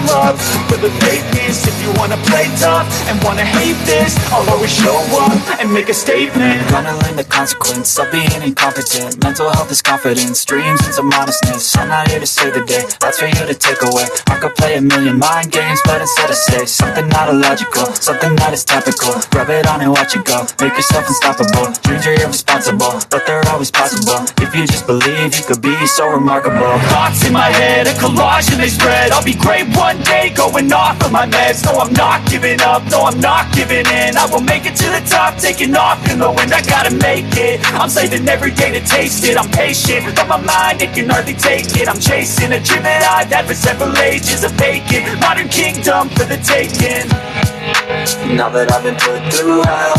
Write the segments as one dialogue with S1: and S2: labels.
S1: love for the fakeness. If you wanna play tough and wanna hate this, I'll always show up and make a statement.
S2: Gonna learn the consequence of being incompetent. Mental health is confidence, dreams and some honestness. I'm not here to save the day, that's for you to take away. I could play a million mind games, but instead I say something not illogical, something that is topical. Rub it on and watch it go, make yourself unstoppable. Dreams are irresponsible, but they're always possible. If you just believe, you could be so remarkable.
S1: Thoughts in my head, a collage and they spread. I'll be great one day, going off of my meds. No, I'm not giving up, no, I'm not giving in. I will make it to the top, taking off in the wind. I gotta make it, I'm saving every day to taste it. I'm patient, but my mind, it can hardly take it. I'm chasing a dream that I've had for several ages. A vacant, modern kingdom for the taking.
S2: Now that I've been put through hell,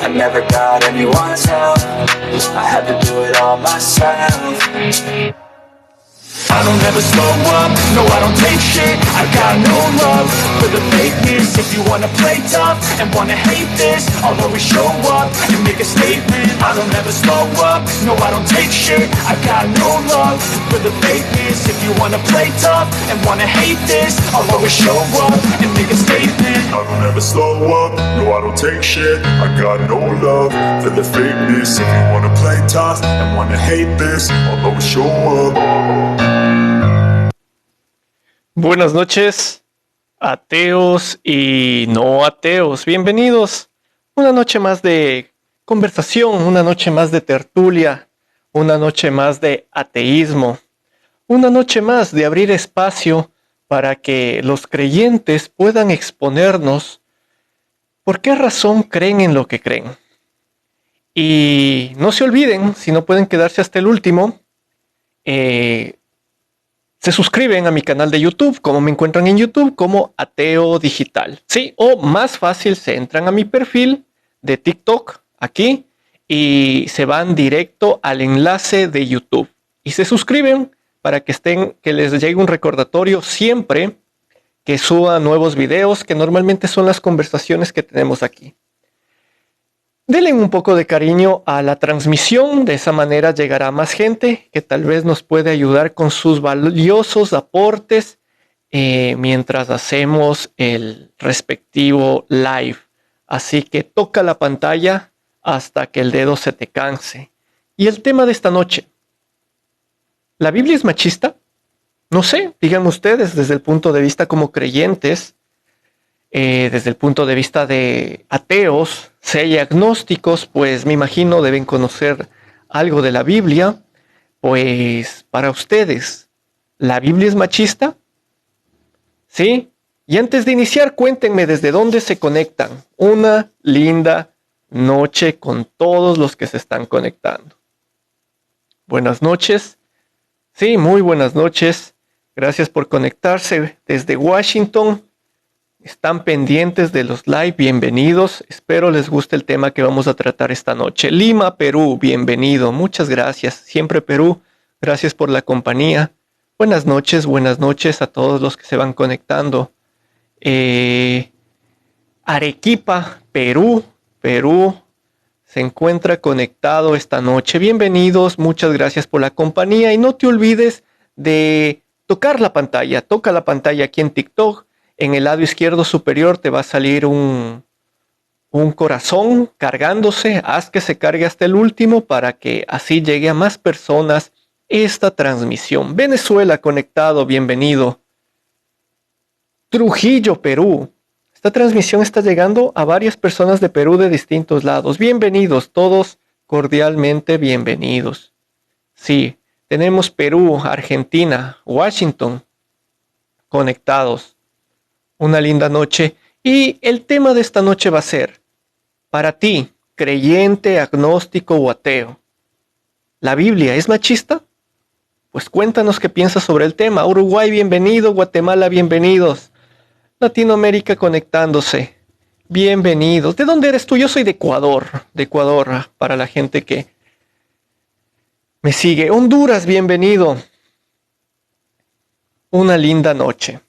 S2: I never got anyone's help. I had to do it all myself.
S1: I don't ever slow up, no I don't take shit. I got no love for the fakeness. If you wanna play tough and wanna hate this, I'll always show up and make a statement. I don't ever slow up, no I don't take shit. I got no love for the fakeness. If you wanna play tough and wanna hate this, I'll always show up and make a statement.
S3: I don't ever slow up, no I don't take shit. I got no love for the fakeness. If you wanna play tough and wanna hate this, I'll always show up.
S4: Buenas noches, ateos y no ateos. Bienvenidos. Una noche más de conversación, una noche más de tertulia, una noche más de ateísmo, una noche más de abrir espacio para que los creyentes puedan exponernos por qué razón creen en lo que creen. Y no se olviden, si no pueden quedarse hasta el último, se suscriben a mi canal de YouTube, como me encuentran en YouTube, como Ateo Digital. Sí, o más fácil, se entran a mi perfil de TikTok, aquí, y se van directo al enlace de YouTube. Y se suscriben para que les llegue un recordatorio siempre que suba nuevos videos, que normalmente son las conversaciones que tenemos aquí. Denle un poco de cariño a la transmisión, de esa manera llegará más gente que tal vez nos puede ayudar con sus valiosos aportes mientras hacemos el respectivo live. Así que toca la pantalla hasta que el dedo se te canse. Y el tema de esta noche, ¿la Biblia es machista? No sé, díganme ustedes desde el punto de vista como creyentes, desde el punto de vista de ateos, si hay agnósticos, pues me imagino deben conocer algo de la Biblia. Pues para ustedes, ¿la Biblia es machista? ¿Sí? Y antes de iniciar, cuéntenme desde dónde se conectan. Una linda noche con todos los que se están conectando. Buenas noches. Sí, muy buenas noches. Gracias por conectarse desde Washington. Están pendientes de los live, bienvenidos. Espero les guste el tema que vamos a tratar esta noche. Lima, Perú, bienvenido. Muchas gracias. Siempre Perú, gracias por la compañía. Buenas noches a todos los que se van conectando. Arequipa, Perú se encuentra conectado esta noche. Bienvenidos, muchas gracias por la compañía. Y no te olvides de tocar la pantalla. Toca la pantalla aquí en TikTok. En el lado izquierdo superior te va a salir un corazón cargándose. Haz que se cargue hasta el último para que así llegue a más personas esta transmisión. Venezuela conectado, bienvenido. Trujillo, Perú. Esta transmisión está llegando a varias personas de Perú de distintos lados. Bienvenidos, todos cordialmente bienvenidos. Sí, tenemos Perú, Argentina, Washington conectados. Una linda noche. Y el tema de esta noche va a ser, para ti, creyente, agnóstico o ateo, ¿la Biblia es machista? Pues cuéntanos qué piensas sobre el tema. Uruguay, bienvenido. Guatemala, bienvenidos. Latinoamérica conectándose. Bienvenidos. ¿De dónde eres tú? Yo soy de Ecuador. De Ecuador, para la gente que me sigue. Honduras, bienvenido. Una linda noche.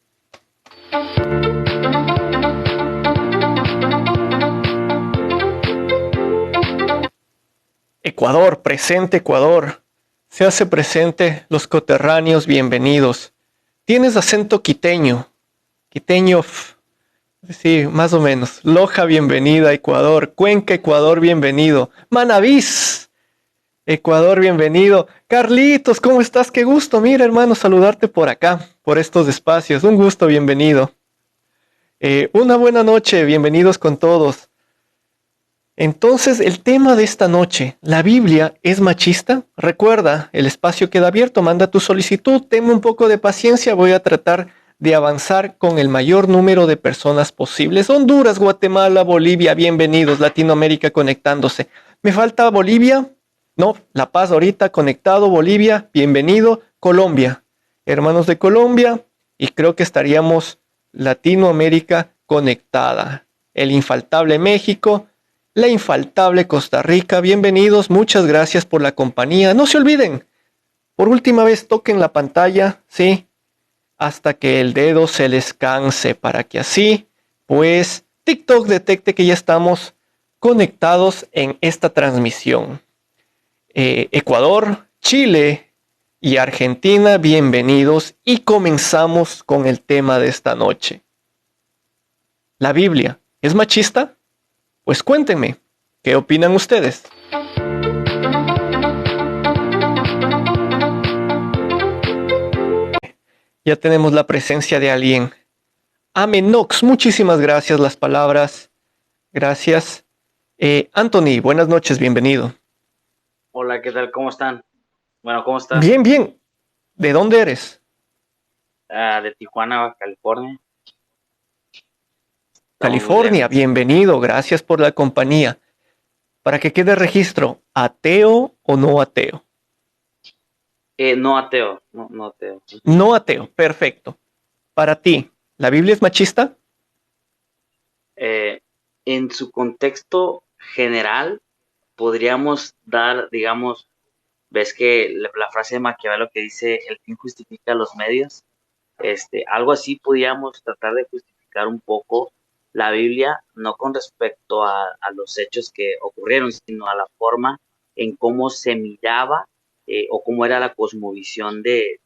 S4: Ecuador, presente Ecuador. Se hace presente los coterráneos, bienvenidos. Tienes acento quiteño. Quiteño, sí, más o menos. Loja, bienvenida. Ecuador. Cuenca, Ecuador, bienvenido. Manabís, Ecuador, bienvenido. Carlitos, ¿cómo estás? Qué gusto. Mira, hermano, saludarte por acá, por estos espacios. Un gusto, bienvenido. Una buena noche, bienvenidos con todos. Entonces, el tema de esta noche, ¿la Biblia es machista? Recuerda, el espacio queda abierto, manda tu solicitud, tenme un poco de paciencia, voy a tratar de avanzar con el mayor número de personas posibles. Honduras, Guatemala, Bolivia, bienvenidos, Latinoamérica conectándose. ¿Me falta Bolivia? No, La Paz ahorita conectado, Bolivia, bienvenido, Colombia, hermanos de Colombia, y creo que estaríamos Latinoamérica conectada. El infaltable México, la infaltable Costa Rica, bienvenidos, muchas gracias por la compañía. No se olviden, por última vez toquen la pantalla, ¿sí? Hasta que el dedo se les canse, para que así, pues, TikTok detecte que ya estamos conectados en esta transmisión. Ecuador, Chile y Argentina, bienvenidos y comenzamos con el tema de esta noche. ¿La Biblia es machista? Pues cuéntenme, ¿qué opinan ustedes? Ya tenemos la presencia de alguien. Amenox, muchísimas gracias, las palabras. Gracias. Anthony, buenas noches, bienvenido.
S5: Hola, ¿qué tal? ¿Cómo están? Bueno, ¿cómo estás?
S4: Bien, bien. ¿De dónde eres?
S5: De Tijuana, Baja California.
S4: California, bienvenido, gracias por la compañía. Para que quede registro, ¿ateo o no ateo?
S5: No ateo, no ateo.
S4: No ateo, perfecto. Para ti, ¿la Biblia es machista?
S5: En su contexto general, podríamos dar, digamos, ves que la frase de Maquiavelo que dice el fin justifica los medios, algo así podríamos tratar de justificar un poco la Biblia, no con respecto a los hechos que ocurrieron, sino a la forma en cómo se miraba o cómo era la cosmovisión de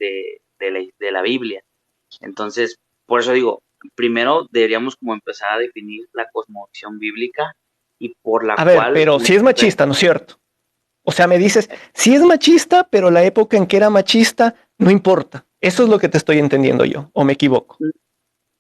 S5: la Biblia. Entonces, por eso digo, primero deberíamos como empezar a definir la cosmovisión bíblica y por la
S4: A ver,
S5: cual...
S4: pero si es machista, ¿no es cierto? O sea, me dices, sí es machista, pero la época en que era machista no importa. Eso es lo que te estoy entendiendo yo, ¿o me equivoco?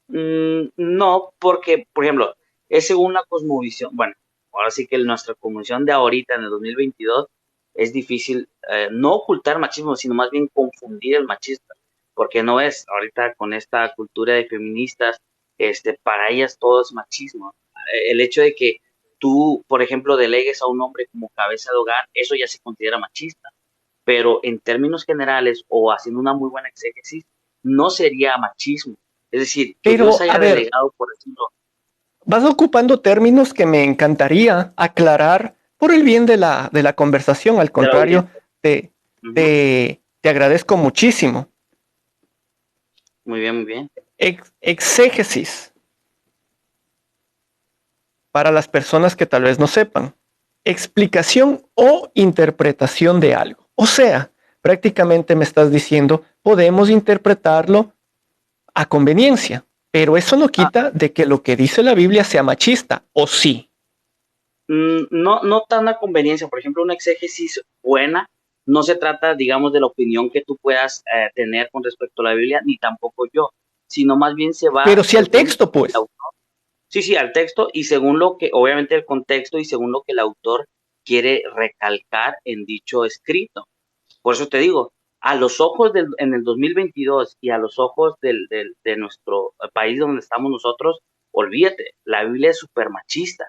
S5: No, porque, por ejemplo, es según la cosmovisión. Bueno, ahora sí que nuestra cosmovisión de ahorita, en el 2022, es difícil no ocultar machismo, sino más bien confundir el machista. Porque no es, ahorita con esta cultura de feministas, para ellas todo es machismo. El hecho de que tú, por ejemplo, delegues a un hombre como cabeza de hogar, eso ya se considera machista. Pero en términos generales o haciendo una muy buena exégesis, no sería machismo. Es decir, que
S4: Pero,
S5: Dios haya
S4: a ver,
S5: delegado, por decirlo.
S4: vas ocupando términos que me encantaría aclarar por el bien de la conversación. Al contrario, te agradezco muchísimo.
S5: Muy bien, muy bien.
S4: Exégesis. Para las personas que tal vez no sepan. Explicación o interpretación de algo. O sea, prácticamente me estás diciendo, podemos interpretarlo a conveniencia, pero eso no quita de que lo que dice la Biblia sea machista, ¿o sí?
S5: No tan a conveniencia. Por ejemplo, una exégesis buena no se trata, digamos, de la opinión que tú puedas tener con respecto a la Biblia, ni tampoco yo, sino más bien se va...
S4: Pero sí al texto, pues.
S5: Sí, al texto y según lo que, obviamente el contexto y según lo que el autor quiere recalcar en dicho escrito. Por eso te digo, a los ojos en el 2022 y a los ojos de nuestro país donde estamos nosotros, olvídate, la Biblia es súper machista.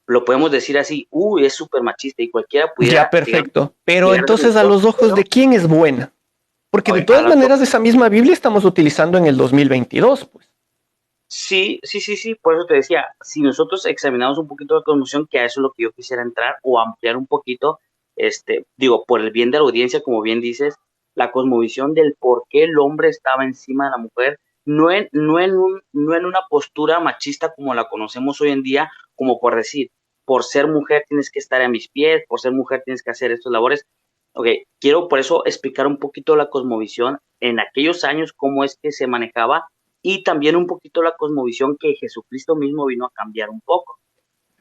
S5: Lo podemos decir así, es súper machista y cualquiera pudiera...
S4: Ya, perfecto.
S5: Digamos,
S4: pero entonces a los ojos de quién es buena. Porque de todas maneras esa misma Biblia estamos utilizando en el 2022, pues.
S5: Sí, por eso te decía, si nosotros examinamos un poquito la cosmovisión, que a eso es lo que yo quisiera entrar o ampliar un poquito, digo, por el bien de la audiencia, como bien dices, la cosmovisión del por qué el hombre estaba encima de la mujer, no en una postura machista como la conocemos hoy en día, como por decir, por ser mujer tienes que estar a mis pies, por ser mujer tienes que hacer estas labores. Ok, quiero por eso explicar un poquito la cosmovisión en aquellos años, cómo es que se manejaba y también un poquito la cosmovisión que Jesucristo mismo vino a cambiar un poco.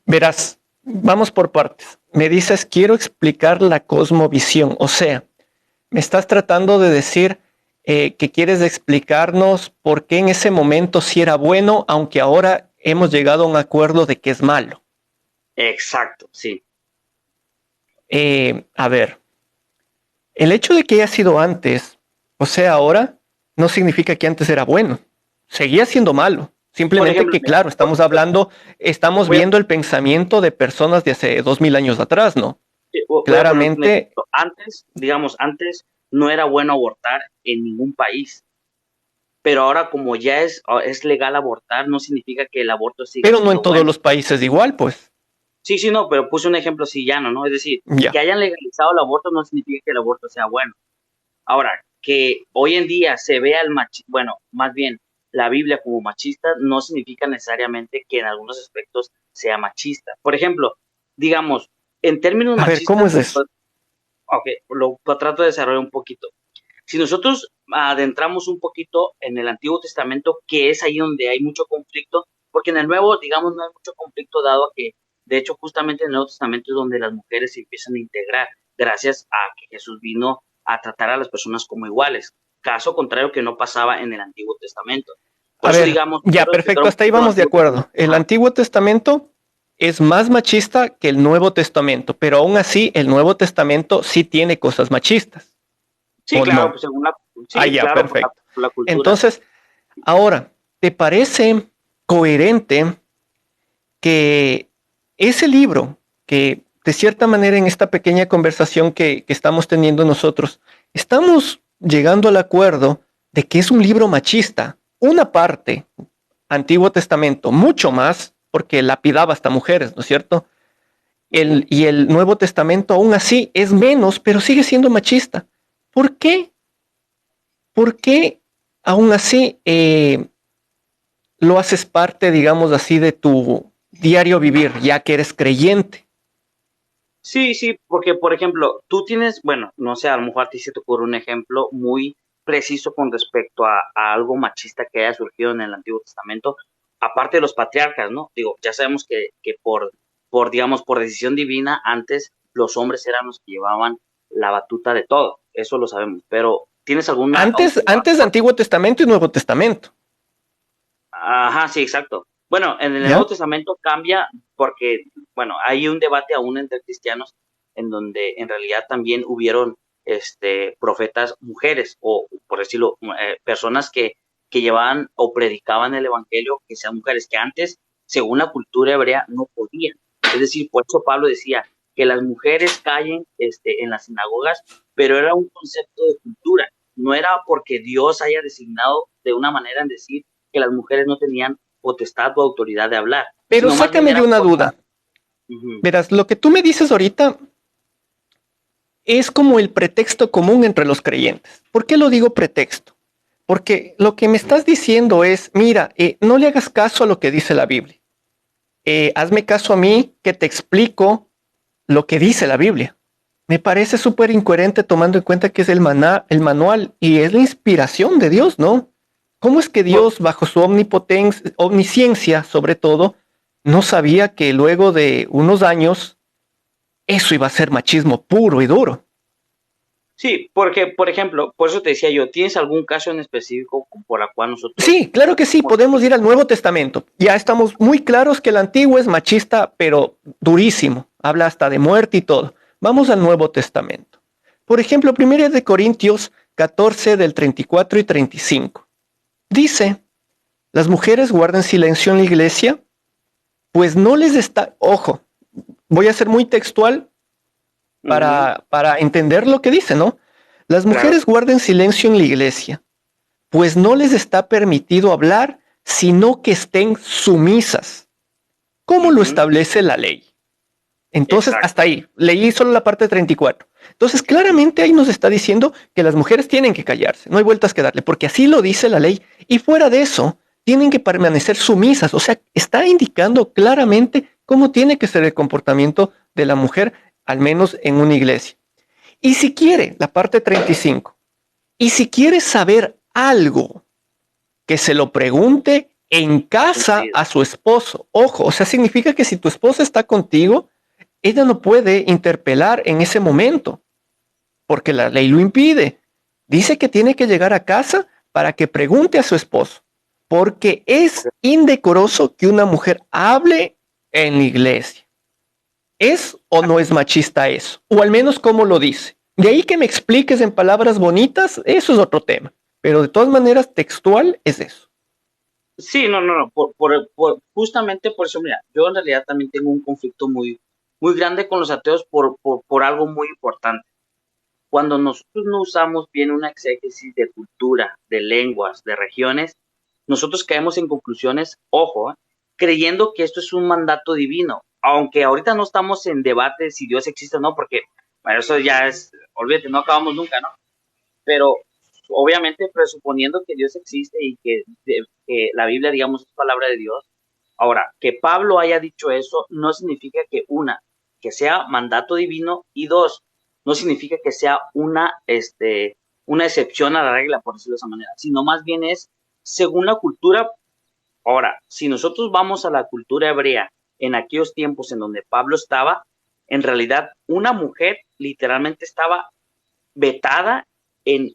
S4: Verás, vamos por partes. Me dices, quiero explicar la cosmovisión. O sea, me estás tratando de decir que quieres explicarnos por qué en ese momento sí era bueno, aunque ahora hemos llegado a un acuerdo de que es malo.
S5: Exacto, sí.
S4: A ver, el hecho de que haya sido antes, o sea, ahora, no significa que antes era bueno. Seguía siendo malo. Simplemente
S5: Por ejemplo,
S4: que, claro, estamos viendo el pensamiento de personas de hace 2000 años atrás, ¿no? Claramente.
S5: Antes no era bueno abortar en ningún país. Pero ahora como ya es legal abortar, no significa que el aborto siga
S4: Pero
S5: siendo
S4: no en todos
S5: bueno.
S4: los países igual, pues.
S5: Sí, no, pero puse un ejemplo así llano, ¿no? Es decir,
S4: Ya.
S5: que hayan legalizado el aborto no significa que el aborto sea bueno. Ahora, que hoy en día se vea más bien la Biblia como machista, no significa necesariamente que en algunos aspectos sea machista. Por ejemplo, digamos, en términos
S4: A ver, ¿cómo
S5: machistas,
S4: es eso?
S5: lo trato de desarrollar un poquito. Si nosotros adentramos un poquito en el Antiguo Testamento, que es ahí donde hay mucho conflicto, porque en el Nuevo, digamos, no hay mucho conflicto dado a que, de hecho, justamente en el Nuevo Testamento es donde las mujeres se empiezan a integrar, gracias a que Jesús vino a tratar a las personas como iguales, caso contrario que no pasaba en el Antiguo Testamento. Por
S4: A
S5: eso,
S4: ver,
S5: digamos,
S4: ya, perfecto, hasta ahí vamos de acuerdo. El Antiguo Testamento es más machista que el Nuevo Testamento, pero aún así el Nuevo Testamento sí tiene cosas machistas.
S5: Sí,
S4: ¿O
S5: claro,
S4: no?
S5: pues según la, sí,
S4: Ah, ya,
S5: claro,
S4: perfecto.
S5: por la cultura.
S4: Entonces, ahora, ¿te parece coherente que ese libro, que de cierta manera en esta pequeña conversación que estamos teniendo nosotros, estamos llegando al acuerdo de que es un libro machista? Una parte, Antiguo Testamento, mucho más, porque lapidaba hasta mujeres, ¿no es cierto? Y el Nuevo Testamento aún así es menos, pero sigue siendo machista. ¿Por qué? ¿Por qué aún así lo haces parte, digamos así, de tu diario vivir, ya que eres creyente?
S5: Sí, porque, por ejemplo, tú tienes, bueno, no sé, a lo mejor a ti se te ocurre un ejemplo muy preciso con respecto a algo machista que haya surgido en el Antiguo Testamento, aparte de los patriarcas, ¿no? Digo, ya sabemos que digamos, por decisión divina, antes los hombres eran los que llevaban la batuta de todo, eso lo sabemos, pero ¿tienes alguna?
S4: Antes de Antiguo Testamento y Nuevo Testamento.
S5: Ajá, sí, exacto. Bueno, en el
S4: ¿Ya?
S5: Nuevo Testamento cambia porque, bueno, hay un debate aún entre cristianos en donde en realidad también hubieron profetas mujeres o, por decirlo, personas que llevaban o predicaban el evangelio que sean mujeres, que antes, según la cultura hebrea, no podían. Es decir, por eso Pablo decía que las mujeres callen en las sinagogas, pero era un concepto de cultura. No era porque Dios haya designado de una manera en decir que las mujeres no tenían potestad o autoridad de hablar.
S4: Pero
S5: Sino más bien
S4: sácame de
S5: era
S4: una
S5: por...
S4: duda.
S5: Uh-huh.
S4: Verás, lo que tú me dices ahorita es como el pretexto común entre los creyentes. ¿Por qué lo digo pretexto? Porque lo que me estás diciendo es, mira, no le hagas caso a lo que dice la Biblia. Hazme caso a mí que te explico lo que dice la Biblia. Me parece súper incoherente tomando en cuenta que es el manual y es la inspiración de Dios, ¿no? ¿Cómo es que Dios, bajo su omnisciencia sobre todo, no sabía que luego de unos años eso iba a ser machismo puro y duro?
S5: Sí, porque, por ejemplo, por eso te decía yo, ¿tienes algún caso en específico por la cual nosotros...
S4: Sí, claro que sí, podemos ir al Nuevo Testamento. Ya estamos muy claros que el Antiguo es machista, pero durísimo. Habla hasta de muerte y todo. Vamos al Nuevo Testamento. Por ejemplo, 1 de Corintios 14 del 34 y 35. Dice, las mujeres guarden silencio en la iglesia, pues no les está... Ojo, voy a ser muy textual para entender lo que dice, ¿no? Las mujeres guarden silencio en la iglesia, pues no les está permitido hablar, sino que estén sumisas. ¿Cómo lo establece la ley? Entonces, hasta ahí, leí solo la parte 34. Entonces, claramente ahí nos está diciendo que las mujeres tienen que callarse, no hay vueltas que darle, porque así lo dice la ley. Y fuera de eso, tienen que permanecer sumisas. O sea, está indicando claramente cómo tiene que ser el comportamiento de la mujer, al menos en una iglesia. Y si quiere, la parte 35, y si quiere saber algo que se lo pregunte en casa a su esposo. Ojo, o sea, significa que si tu esposa está contigo, ella no puede interpelar en ese momento, porque la ley lo impide. Dice que tiene que llegar a casa para que pregunte a su esposo, porque es indecoroso que una mujer hable en la iglesia. ¿Es o no es machista eso? O al menos cómo lo dice. De ahí que me expliques en palabras bonitas, eso es otro tema. Pero de todas maneras, textual es eso.
S5: Sí, no, justamente por eso, mira, yo en realidad también tengo un conflicto muy, muy grande con los ateos por algo muy importante. Cuando nosotros no usamos bien una exégesis de cultura, de lenguas, de regiones, nosotros caemos en conclusiones, ojo, creyendo que esto es un mandato divino, aunque ahorita no estamos en debate si Dios existe o no, porque bueno, eso ya es, olvídate, no acabamos nunca, ¿no? Pero obviamente presuponiendo que Dios existe y que la Biblia, digamos, es palabra de Dios. Ahora, que Pablo haya dicho eso no significa que sea mandato divino, y dos, no significa que sea una excepción a la regla, por decirlo de esa manera, sino más bien es según la cultura. Ahora, si nosotros vamos a la cultura hebrea en aquellos tiempos en donde Pablo estaba, en realidad una mujer literalmente estaba vetada en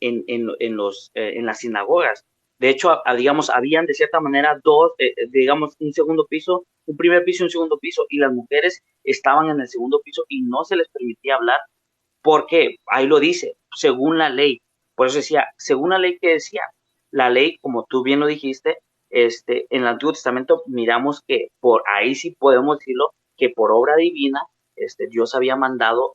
S5: las sinagogas. De hecho, digamos, habían de cierta manera dos, digamos, un segundo piso, un primer piso y un segundo piso, y las mujeres estaban en el segundo piso y no se les permitía hablar porque, ahí lo dice, según la ley. Por eso decía, según la ley, que decía, la ley, como tú bien lo dijiste, en el Antiguo Testamento miramos que por ahí sí podemos decirlo, que por obra divina, Dios había mandado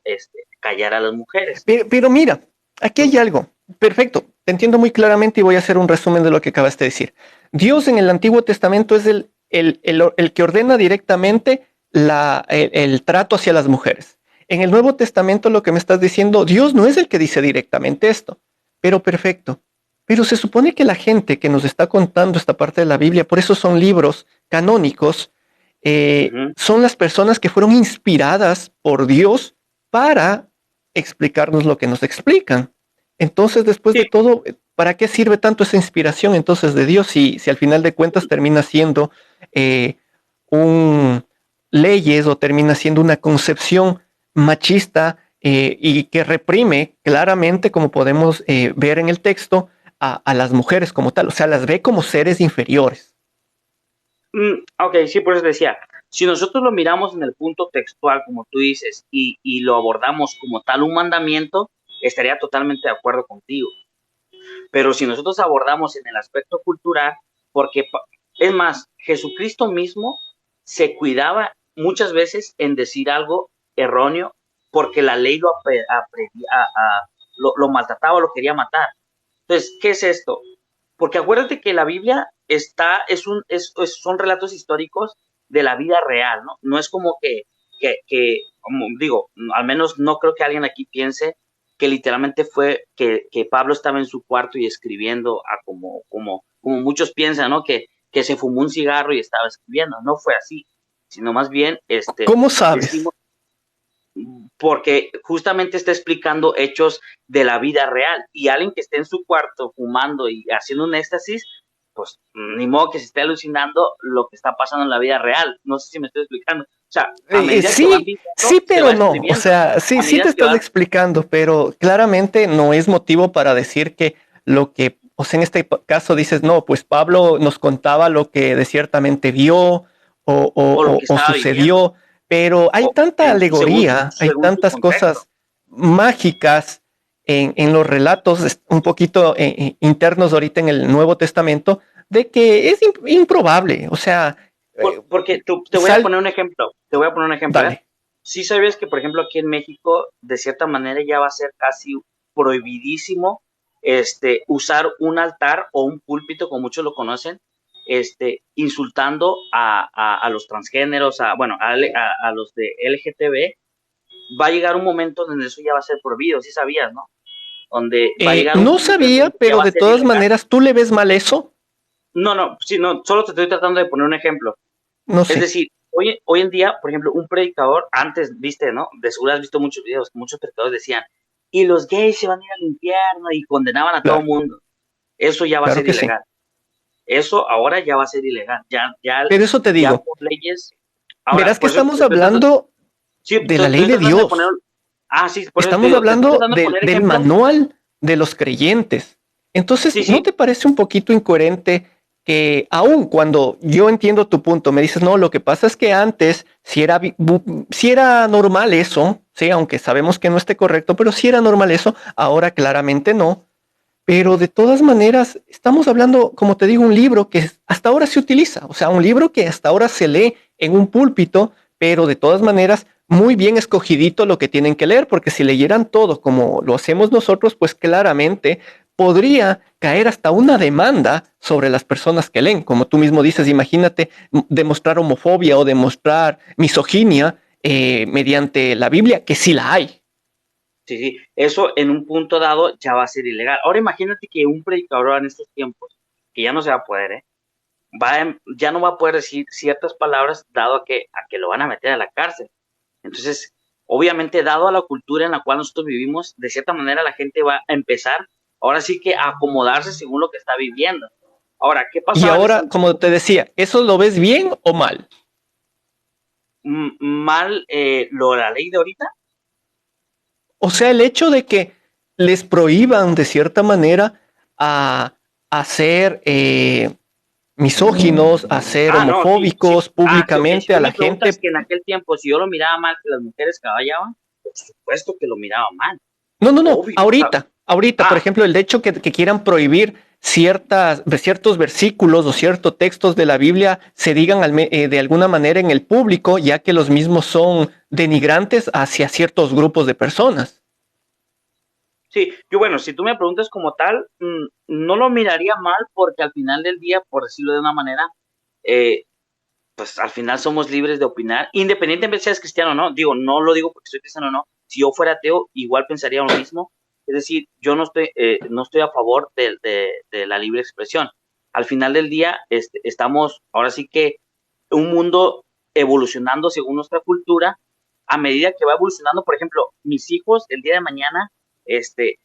S5: callar a las mujeres.
S4: Pero mira, aquí hay algo. Perfecto, te entiendo muy claramente y voy a hacer un resumen de lo que acabaste de decir. Dios en el Antiguo Testamento es el que ordena directamente el trato hacia las mujeres. En el Nuevo Testamento lo que me estás diciendo, Dios no es el que dice directamente esto, pero perfecto. Pero se supone que la gente que nos está contando esta parte de la Biblia, por eso son libros canónicos, son las personas que fueron inspiradas por Dios para explicarnos lo que nos explican. Entonces, después de todo, ¿para qué sirve tanto esa inspiración entonces de Dios si al final de cuentas termina siendo leyes o termina siendo una concepción machista y que reprime claramente, como podemos ver en el texto, a las mujeres como tal? O sea, las ve como seres inferiores.
S5: Ok, sí, por eso decía, si nosotros lo miramos en el punto textual, como tú dices, y lo abordamos como tal un mandamiento, estaría totalmente de acuerdo contigo. Pero si nosotros abordamos en el aspecto cultural, porque es más, Jesucristo mismo se cuidaba muchas veces en decir algo erróneo porque la ley lo maltrataba, lo quería matar. Entonces, ¿qué es esto? Porque acuérdate que la Biblia son relatos históricos de la vida real, ¿no? No es como como digo, al menos no creo que alguien aquí piense que literalmente fue que Pablo estaba en su cuarto y escribiendo como muchos piensan, ¿no? Que se fumó un cigarro y estaba escribiendo. No fue así, sino más bien,
S4: ¿Cómo sabes?
S5: Porque justamente está explicando hechos de la vida real, y alguien que esté en su cuarto fumando y haciendo un éxtasis, pues ni modo que se esté alucinando lo que está pasando en la vida real. No sé si me estoy explicando. O sea, a medida que van viviendo,
S4: sí, pero no. O sea, sí te estás
S5: van
S4: explicando, pero claramente no es motivo para decir que lo que, o sea, en este caso dices, no, pues Pablo nos contaba lo que ciertamente vio o sucedió. Viviendo. Pero hay tanta alegoría, hay tantas cosas mágicas en los relatos un poquito internos ahorita en el Nuevo Testamento, de que es improbable. O sea,
S5: porque te voy a poner un ejemplo. Te voy a poner un ejemplo. Sí sabes que, por ejemplo, aquí en México, de cierta manera ya va a ser casi prohibidísimo usar un altar o un púlpito, como muchos lo conocen, insultando a los transgéneros, a los de LGTB. Va a llegar un momento donde eso ya va a ser prohibido, sí sabías, ¿no? Donde va a llegar
S4: no sabía, pero de todas maneras, ¿tú le ves mal eso?
S5: No, solo te estoy tratando de poner un ejemplo.
S4: No sé.
S5: Es decir, hoy en día, por ejemplo, un predicador, antes, viste, ¿no? De seguro has visto muchos videos, muchos predicadores decían, y los gays se van a ir al infierno, y condenaban a todo el mundo. Eso ya va a ser ilegal. Sí. eso ahora ya va a ser ilegal.
S4: Pero eso te
S5: Ya
S4: digo,
S5: por leyes. Ahora,
S4: verás que
S5: por eso
S4: estamos
S5: estoy tratando,
S4: hablando
S5: sí,
S4: de la ley
S5: estoy
S4: de
S5: tratando de
S4: Dios.
S5: poner, sí, por eso te
S4: Estamos
S5: digo, te estoy
S4: hablando
S5: tratando de poner
S4: del
S5: ejemplo.
S4: manual de los creyentes. Entonces,
S5: Sí,
S4: ¿no
S5: sí,
S4: te parece un poquito incoherente que aun cuando yo entiendo tu punto, me dices, no, lo que pasa es que antes si era normal eso, sí, aunque sabemos que no esté correcto, pero si era normal eso, ahora claramente no. Pero de todas maneras, estamos hablando, como te digo, un libro que hasta ahora se utiliza, o sea, un libro que hasta ahora se lee en un púlpito, pero de todas maneras, muy bien escogidito lo que tienen que leer, porque si leyeran todo como lo hacemos nosotros, pues claramente podría caer hasta una demanda sobre las personas que leen. Como tú mismo dices, imagínate demostrar homofobia o demostrar misoginia mediante la Biblia, que sí la hay.
S5: sí, sí, eso en un punto dado ya va a ser ilegal. Ahora imagínate que un predicador en estos tiempos, que ya no se va a poder, ya no va a poder decir ciertas palabras dado a que lo van a meter a la cárcel. Entonces, obviamente, dado a la cultura en la cual nosotros vivimos, de cierta manera la gente va a empezar, ahora sí que a acomodarse según lo que está viviendo. Ahora, ¿qué
S4: Y
S5: pasaba en ese
S4: ahora, como te decía, ¿eso lo ves bien o mal?
S5: mal la ley de ahorita?
S4: O sea, el hecho de que les prohíban de cierta manera a ser misóginos, a ser
S5: No, sí, sí.
S4: homofóbicos
S5: Sí, ok. Si
S4: públicamente a
S5: tú
S4: la
S5: me preguntas
S4: gente.
S5: que en aquel tiempo, si yo lo miraba mal, que las mujeres caballaban, por supuesto que lo miraba mal.
S4: No, no, no,
S5: Obvio. O sea,
S4: ahorita, por ejemplo, el hecho que quieran prohibir ciertos versículos o ciertos textos de la Biblia se digan de alguna manera en el público, ya que los mismos son denigrantes hacia ciertos grupos de personas.
S5: sí, yo bueno, si tú me preguntas como tal, no lo miraría mal porque al final del día, por decirlo de una manera, eh, pues al final somos libres de opinar, independientemente si seas cristiano o no. Digo, no lo digo porque soy cristiano o no. Si yo fuera ateo, igual pensaría lo mismo. Es decir, yo no estoy a favor de la libre expresión. Al final del día, estamos ahora sí que un mundo evolucionando según nuestra cultura. A medida que va evolucionando, por ejemplo, mis hijos el día de mañana,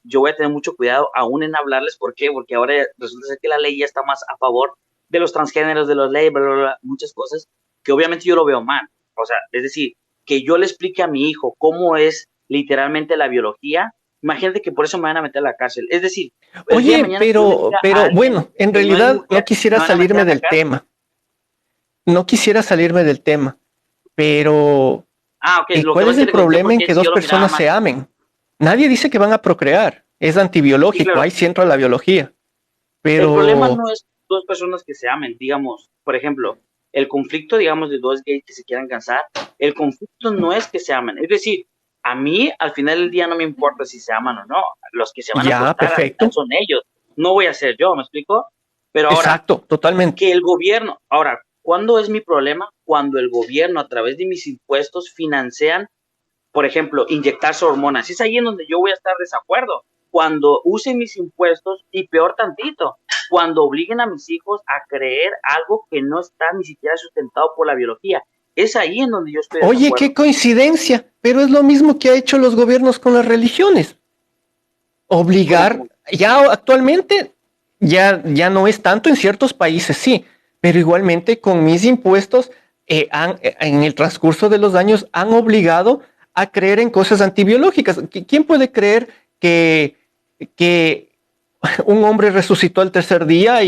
S5: yo voy a tener mucho cuidado aún en hablarles. ¿Por qué? Porque ahora resulta ser que la ley ya está más a favor de los transgéneros, de los leyes, bla, bla, bla, muchas cosas que obviamente yo lo veo mal. O sea, es decir, que yo le explique a mi hijo cómo es literalmente la biología, imagínate que por eso me van a meter a la cárcel. Es decir, el día de
S4: Oye,
S5: mañana que yo le diga a
S4: pero
S5: alguien
S4: bueno, en
S5: que no es
S4: realidad no
S5: mujer,
S4: quisiera
S5: me van a meter
S4: salirme
S5: a la
S4: del
S5: cárcel.
S4: tema. No quisiera salirme del tema, pero
S5: Ok, lo que
S4: ¿cuál
S5: vas
S4: es
S5: a
S4: el
S5: decir con
S4: problema en
S5: porque
S4: que
S5: si
S4: dos
S5: yo lo miraba
S4: personas
S5: mal.
S4: se amen? Nadie dice que van a procrear, es
S5: Sí,
S4: antibiológico,
S5: claro.
S4: ahí sí entra la biología,
S5: El problema
S4: pero
S5: no es dos personas que se amen, digamos, por ejemplo, el conflicto, digamos, de dos gays que se quieran casar, el conflicto no es que se amen, es decir, a mí al final del día no me importa si se aman o no, los que se van a
S4: ya,
S5: acostar al final
S4: perfecto,
S5: son ellos, no voy a ser yo, ¿me explico? Pero ahora,
S4: exacto, totalmente.
S5: que el gobierno, ahora, ¿cuándo es mi problema? Cuando el gobierno a través de mis impuestos financian, por ejemplo, inyectarse hormonas. Es ahí en donde yo voy a estar de desacuerdo. Cuando usen mis impuestos y peor tantito, cuando obliguen a mis hijos a creer algo que no está ni siquiera sustentado por la biología. Es ahí en donde yo estoy de
S4: Oye,
S5: desacuerdo.
S4: qué coincidencia, pero es lo mismo que ha hecho los gobiernos con las religiones.
S5: Como,
S4: Obligar, ya actualmente ya no es tanto en ciertos países, sí, pero igualmente con mis impuestos en el transcurso de los años han obligado a creer en cosas antibiológicas. ¿Quién puede creer que, que un hombre resucitó al tercer día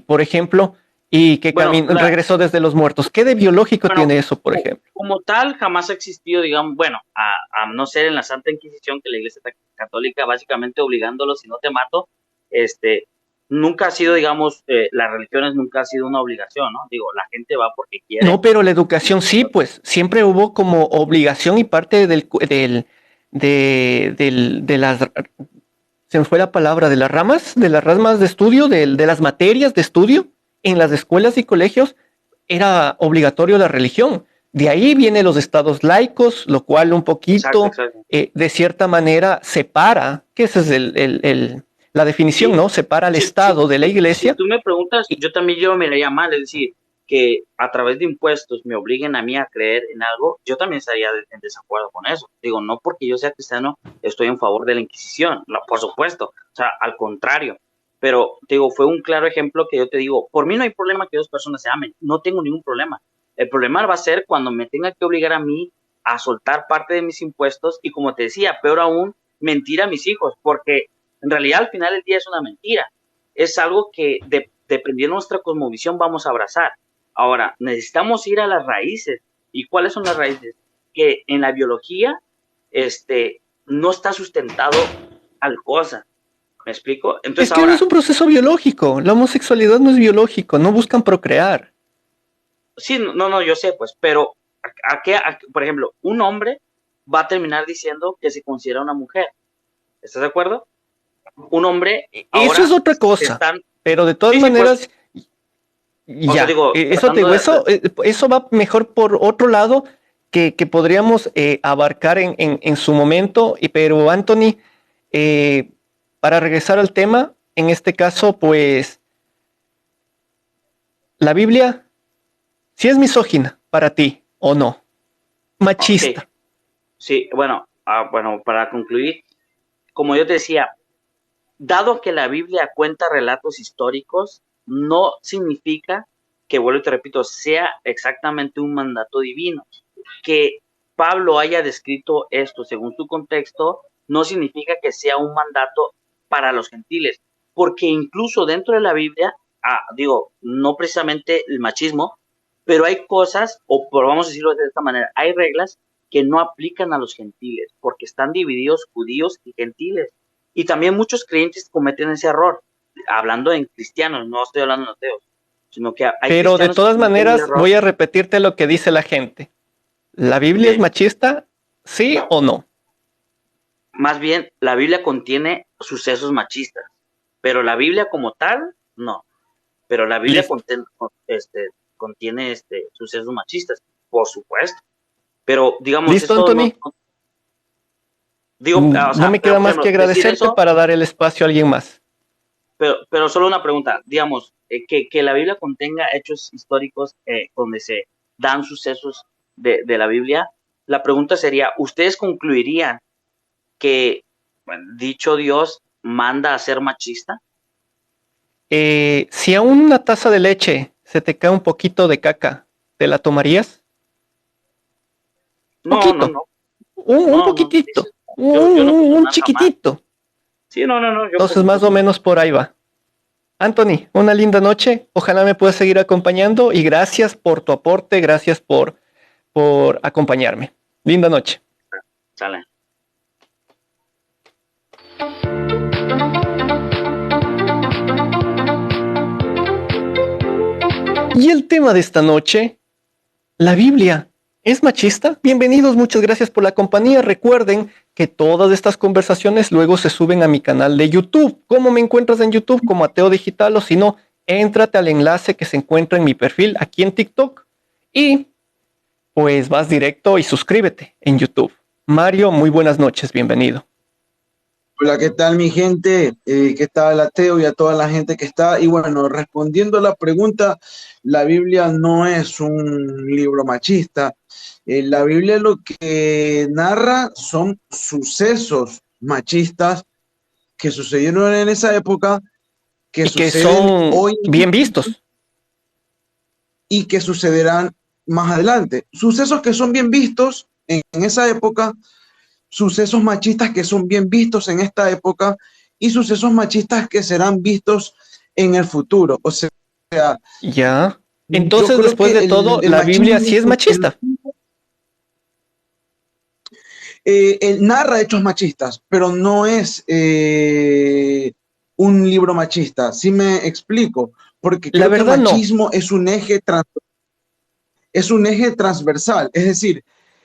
S4: por ejemplo, y que
S5: bueno,
S4: regresó desde los muertos? ¿Qué de biológico
S5: bueno,
S4: tiene eso, por ejemplo?
S5: como tal, jamás ha existido, digamos, bueno, a no ser en la Santa Inquisición, que la Iglesia Católica básicamente obligándolo, si no te mato, nunca ha sido, digamos, las religiones nunca ha sido una obligación, ¿no? Digo, la gente va porque quiere.
S4: No, pero la educación sí, pues siempre hubo como obligación y parte de las, se me fue la palabra, de las ramas de estudio, de las materias de estudio en las escuelas y colegios, era obligatorio la religión. De ahí vienen los estados laicos, lo cual un
S5: Exacto,
S4: poquito,
S5: exacto.
S4: de cierta manera, separa, que esa es la definición,
S5: Sí,
S4: ¿no? Separa al
S5: sí, sí,
S4: Estado de la
S5: si
S4: iglesia.
S5: tú me preguntas,
S4: Y,
S5: yo me miraría mal, es decir, que a través de impuestos me obliguen a mí a creer en algo, yo también estaría en desacuerdo con eso. Digo, no porque yo sea cristiano estoy en favor de la Inquisición, no, por supuesto, o sea, al contrario. pero te digo, fue un claro ejemplo que yo te digo, por mí no hay problema que dos personas se amen, no tengo ningún problema. El problema va a ser cuando me tenga que obligar a mí a soltar parte de mis impuestos y, como te decía, peor aún, mentir a mis hijos, porque en realidad al final del día es una mentira. Es algo que dependiendo de nuestra cosmovisión vamos a abrazar. Ahora, necesitamos ir a las raíces. ¿Y cuáles son las raíces? Que en la biología no está sustentado tal cosa. ¿Me explico? Entonces,
S4: Es que no es un proceso biológico. La homosexualidad no es biológico. No buscan procrear.
S5: Sí, no, yo sé, pues, pero por ejemplo, un hombre va a terminar diciendo que se considera una mujer. ¿Estás de acuerdo? Un hombre.
S4: Eso es otra cosa. Pero de todas maneras, pues, ya. O sea, digo, eso va mejor por otro lado que podríamos abarcar en su momento. Pero, Anthony, para regresar al tema, en este caso, pues, la Biblia, ¿sí es misógina para ti o no? Machista.
S5: Okay. Sí, bueno, para concluir, como yo te decía, dado que la Biblia cuenta relatos históricos, no significa que, vuelvo y te repito, sea exactamente un mandato divino. Que Pablo haya descrito esto según su contexto, no significa que sea un mandato para los gentiles, porque incluso dentro de la Biblia, no precisamente el machismo, pero hay cosas, o vamos a decirlo de esta manera, hay reglas que no aplican a los gentiles, porque están divididos judíos y gentiles. Y también muchos creyentes cometen ese error, hablando en cristianos, no estoy hablando en ateos, sino que hay
S4: pero de todas maneras voy a repetirte lo que dice la gente. ¿La Biblia es machista? ¿Sí o no?
S5: Más bien, la Biblia contiene sucesos machistas, pero la Biblia como tal, no. Pero la Biblia contiene sucesos machistas, por supuesto. Pero, digamos,
S4: ¿listo, Anthony? No me queda más que agradecerte para dar el espacio a alguien más.
S5: Pero solo una pregunta, digamos, que la Biblia contenga hechos históricos donde se dan sucesos de la Biblia, la pregunta sería, ¿ustedes concluirían que dicho Dios manda a ser machista?
S4: Si a una taza de leche se te cae un poquito de caca, ¿te la tomarías?
S5: No.
S4: Un poquitito. Un chiquitito.
S5: Jamás. Sí, no.
S4: Entonces, más o menos por ahí va. Anthony, una linda noche. Ojalá me puedas seguir acompañando y gracias por tu aporte, gracias por acompañarme. Linda noche.
S5: Sale.
S4: Y el tema de esta noche, la Biblia. ¿Es machista? Bienvenidos, muchas gracias por la compañía. Recuerden que todas estas conversaciones luego se suben a mi canal de YouTube. ¿Cómo me encuentras en YouTube? Como Ateo Digital, o si no, éntrate al enlace que se encuentra en mi perfil aquí en TikTok y pues vas directo y suscríbete en YouTube. Mario, muy buenas noches, bienvenido.
S6: Hola, ¿qué tal mi gente? ¿Qué tal Ateo y a toda la gente que está? Y bueno, respondiendo a la pregunta, la Biblia no es un libro machista. La Biblia lo que narra son sucesos machistas que sucedieron en esa época,
S4: que son hoy bien vistos.
S6: Y que sucederán más adelante. Sucesos que son bien vistos en esa época, sucesos machistas que son bien vistos en esta época y sucesos machistas que serán vistos en el futuro. O sea,
S4: ya. Entonces, después de todo, la Biblia sí es machista.
S6: Él narra hechos machistas, pero no es un libro machista. ¿Sí me explico? Porque creo que el machismo es un eje transversal. Es decir,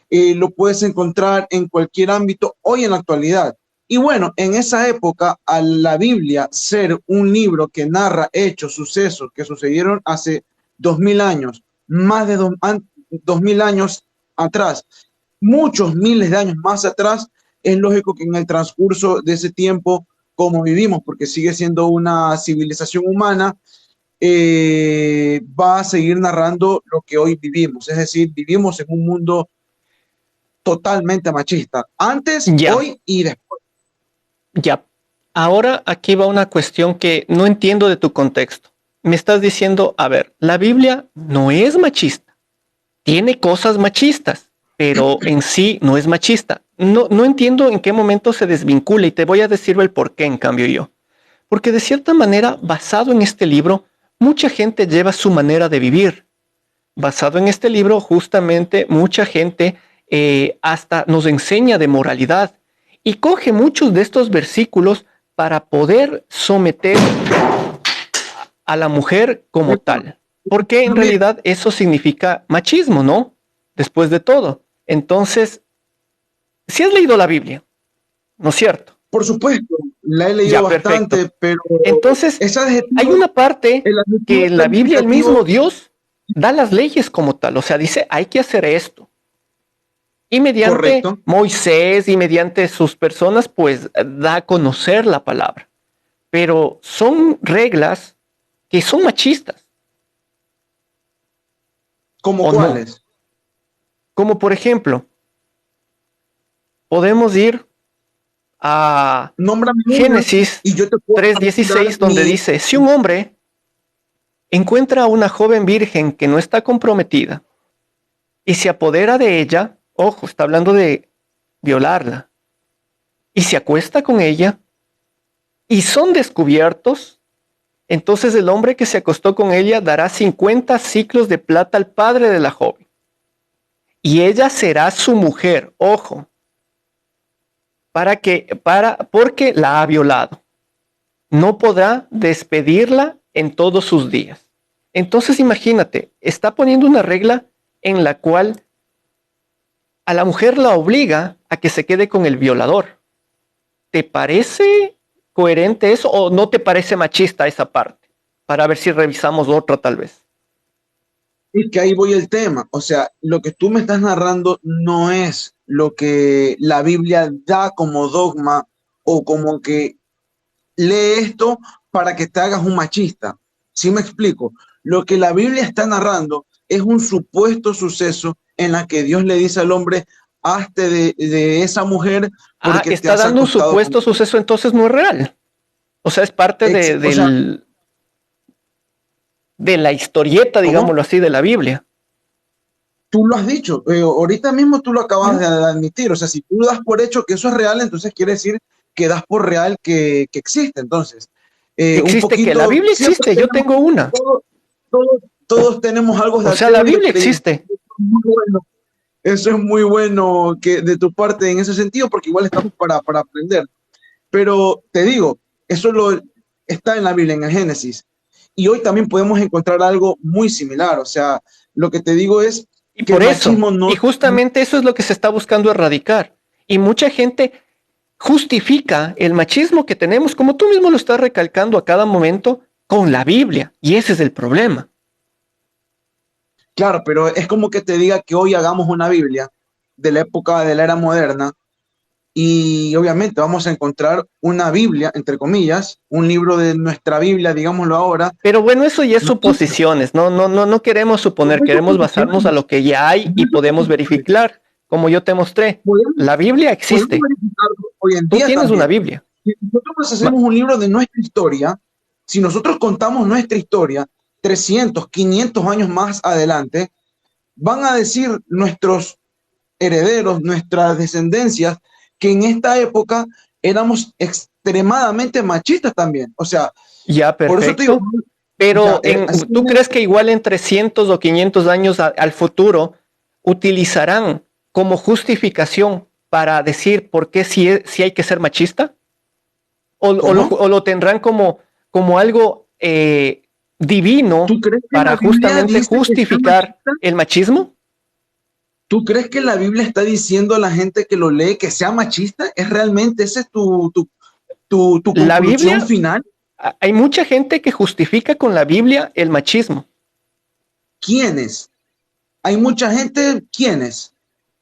S6: lo puedes encontrar en cualquier ámbito hoy en la actualidad. Y bueno, en esa época, a la Biblia ser un libro que narra hechos, sucesos que sucedieron hace 2000 años, más de 2000 años atrás, muchos miles de años más atrás, es lógico que en el transcurso de ese tiempo, como vivimos, porque sigue siendo una civilización humana, va a seguir narrando lo que hoy vivimos. Es decir, vivimos en un mundo totalmente machista, antes, hoy y después.
S4: Ya. Ahora aquí va una cuestión que no entiendo de tu contexto. Me estás diciendo, a ver, la Biblia no es machista. Tiene cosas machistas, pero en sí no es machista. No entiendo en qué momento se desvincula y te voy a decir el por qué en cambio yo. Porque de cierta manera, basado en este libro, mucha gente lleva su manera de vivir. Basado en este libro, justamente mucha gente hasta nos enseña de moralidad y coge muchos de estos versículos para poder someter a la mujer como tal. Porque en realidad eso significa machismo, ¿no? Después de todo. Entonces, si has leído la Biblia, ¿no es cierto?
S6: Por supuesto, la he leído
S4: Ya,
S6: bastante,
S4: perfecto.
S6: pero
S4: Entonces,
S6: ese adjetivo,
S4: hay una parte
S6: el adjetivo
S4: que en la Biblia el
S6: calificativo,
S4: mismo Dios da las leyes como tal. O sea, dice, hay que hacer esto. Y mediante
S6: correcto,
S4: Moisés y mediante sus personas, pues da a conocer la palabra. Pero son reglas que son machistas.
S6: ¿como
S4: ¿O no?
S6: cuáles?
S4: Como por ejemplo, podemos ir a
S6: Nómbrame una
S4: Génesis
S6: y yo te puedo
S4: 3:16,
S6: dar
S4: donde
S6: mi-
S4: dice, si un hombre encuentra a una joven virgen que no está comprometida y se apodera de ella, ojo, está hablando de violarla, y se acuesta con ella y son descubiertos, entonces el hombre que se acostó con ella dará 50 ciclos de plata al padre de la joven y ella será su mujer, ojo, porque la ha violado. No podrá despedirla en todos sus días. Entonces imagínate, está poniendo una regla en la cual a la mujer la obliga a que se quede con el violador. ¿Te parece coherente eso o no te parece machista esa parte? Para ver si revisamos otra tal vez.
S6: Y que ahí voy el tema. O sea, lo que tú me estás narrando no es lo que la Biblia da como dogma o como que lee esto para que te hagas un machista. ¿Sí me explico? Lo que la Biblia está narrando es un supuesto suceso en la que Dios le dice al hombre, hazte de esa mujer
S4: Ah,
S6: porque te
S4: está
S6: has
S4: dando un
S6: acostado con
S4: supuesto suceso, entonces no es real. O sea, es parte
S6: O sea,
S4: de la historieta,
S6: ¿cómo?
S4: digámoslo así, de la Biblia.
S6: Tú lo has dicho, ahorita mismo tú lo acabas
S4: ¿Mm?
S6: de admitir, o sea, si tú das por hecho que eso es real, entonces quiere decir que das por real que existe. Entonces, un
S4: Existe que la
S6: poquito,
S4: Biblia
S6: siempre
S4: existe, yo
S6: tenemos,
S4: tengo una.
S6: todos tenemos algo de
S4: O sea, la
S6: ateo y de
S4: Biblia
S6: creyente.
S4: existe.
S6: Muy bueno. Eso es muy bueno que de tu parte en ese sentido, porque igual estamos para aprender. Pero te digo, está en la Biblia, en el Génesis. Y hoy también podemos encontrar algo muy similar. O sea, lo que te digo es
S4: Y
S6: que el
S4: por eso,
S6: machismo no.
S4: y justamente eso es lo que se está buscando erradicar. Y mucha gente justifica el machismo que tenemos, como tú mismo lo estás recalcando a cada momento, con la Biblia. Y ese es el problema.
S6: Claro, pero es como que te diga que hoy hagamos una Biblia de la época de la era moderna y obviamente vamos a encontrar una Biblia, entre comillas, un libro de nuestra Biblia, digámoslo ahora.
S4: Pero bueno, eso ya es suposiciones. No queremos suponer, queremos basarnos a lo que ya hay y podemos verificar, como yo te mostré. La Biblia
S6: Podemos
S4: existe.
S6: verificarlo hoy en
S4: Tú
S6: día
S4: tienes una
S6: también.
S4: Biblia.
S6: Si nosotros hacemos un libro de nuestra historia, si nosotros contamos nuestra historia 300, 500 años más adelante, van a decir nuestros herederos, nuestras descendencias, que en esta época éramos extremadamente machistas también. O sea,
S4: Ya,
S6: por eso te digo,
S4: perfecto. Pero
S6: o sea,
S4: ¿tú crees que igual en 300 o 500 años al futuro utilizarán como justificación para decir por qué sí hay que ser machista? ¿O lo tendrán como algo divino
S6: ¿Tú crees que la
S4: para
S6: Biblia
S4: justamente
S6: dice que está
S4: justificar
S6: machista?
S4: el machismo?
S6: ¿Tú crees que la Biblia está diciendo a la gente que lo lee que sea machista? ¿Es realmente esa es tu
S4: La
S6: conclusión
S4: Biblia,
S6: final?
S4: hay mucha gente que justifica con la Biblia el machismo.
S6: ¿Quiénes? Hay mucha gente, ¿quiénes?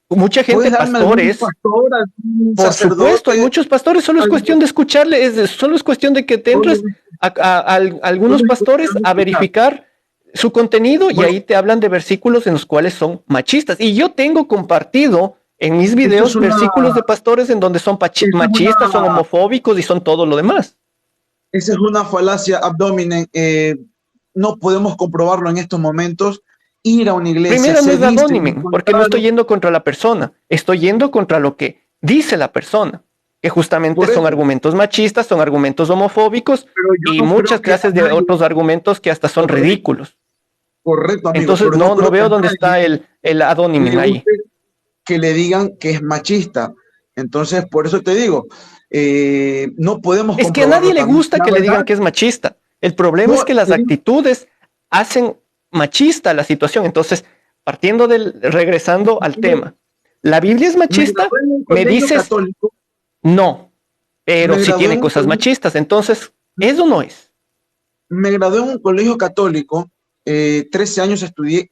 S4: Mucha
S6: ¿Puedes
S4: gente,
S6: darme algún
S4: pastores.
S6: pastor, algún
S4: Por supuesto, hay
S6: sacerdote?
S4: muchos pastores, solo es cuestión de escucharle, solo es cuestión de que te entres a algunos pastores a verificar su contenido y
S6: Bueno,
S4: ahí te hablan de versículos en los cuales son machistas. Y yo tengo compartido en mis videos versículos de pastores en donde son machistas, son homofóbicos y son todo lo demás.
S6: Esa es una falacia abdomen. No podemos comprobarlo en estos momentos. Ir a una iglesia.
S4: Primero no es ad hominem, porque no estoy yendo contra la persona, estoy yendo contra lo que dice la persona, que justamente son argumentos machistas, son argumentos homofóbicos y muchas clases de otros argumentos que hasta son ridículos.
S6: Correcto, amigo.
S4: Entonces no veo dónde está el ad hominem ahí.
S6: Que le digan que es machista. Entonces, por eso te digo, no podemos.
S4: Es que a nadie le gusta que le digan que es machista. El problema es que las actitudes hacen machista la situación. Entonces, regresando al tema, ¿la Biblia es machista? Me dices, no, pero sí tiene cosas machistas. Entonces, ¿eso no es?
S6: Me gradué en un colegio católico, 13 años estudié,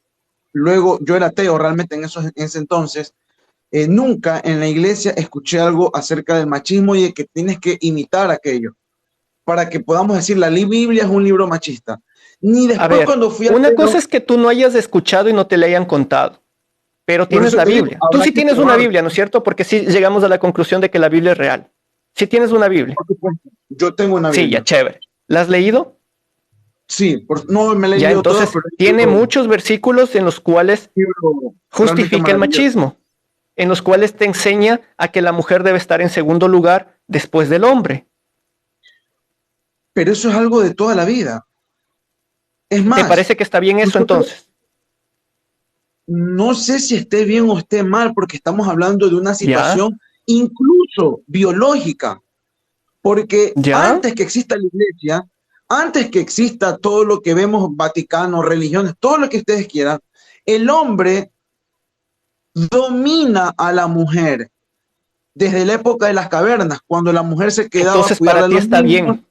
S6: luego yo era ateo realmente en ese entonces. Nunca en la iglesia escuché algo acerca del machismo y de que tienes que imitar aquello para que podamos decir la Biblia es un libro machista. Ni después cuando fui
S4: una cosa es que tú no hayas escuchado y no te le hayan contado, pero tienes la Biblia. Tú sí tienes una Biblia, ¿no es cierto? Porque sí llegamos a la conclusión de que la Biblia es real. Sí tienes una Biblia.
S6: Yo tengo una Biblia.
S4: Sí, ya, chévere. ¿La has leído?
S6: Sí, no me he leído.
S4: Ya, entonces todo, tiene muchos versículos en los cuales justifica el machismo, en los cuales te enseña a que la mujer debe estar en segundo lugar después del hombre.
S6: Pero eso es algo de toda la vida. Es más,
S4: ¿te parece que está bien eso entonces?
S6: No sé si esté bien o esté mal, porque estamos hablando de una situación incluso biológica. Porque antes que exista la iglesia, antes que exista todo lo que vemos, Vaticano, religiones, todo lo que ustedes quieran, el hombre domina a la mujer desde la época de las cavernas, cuando la mujer se quedaba.
S4: Entonces, para ti está bien.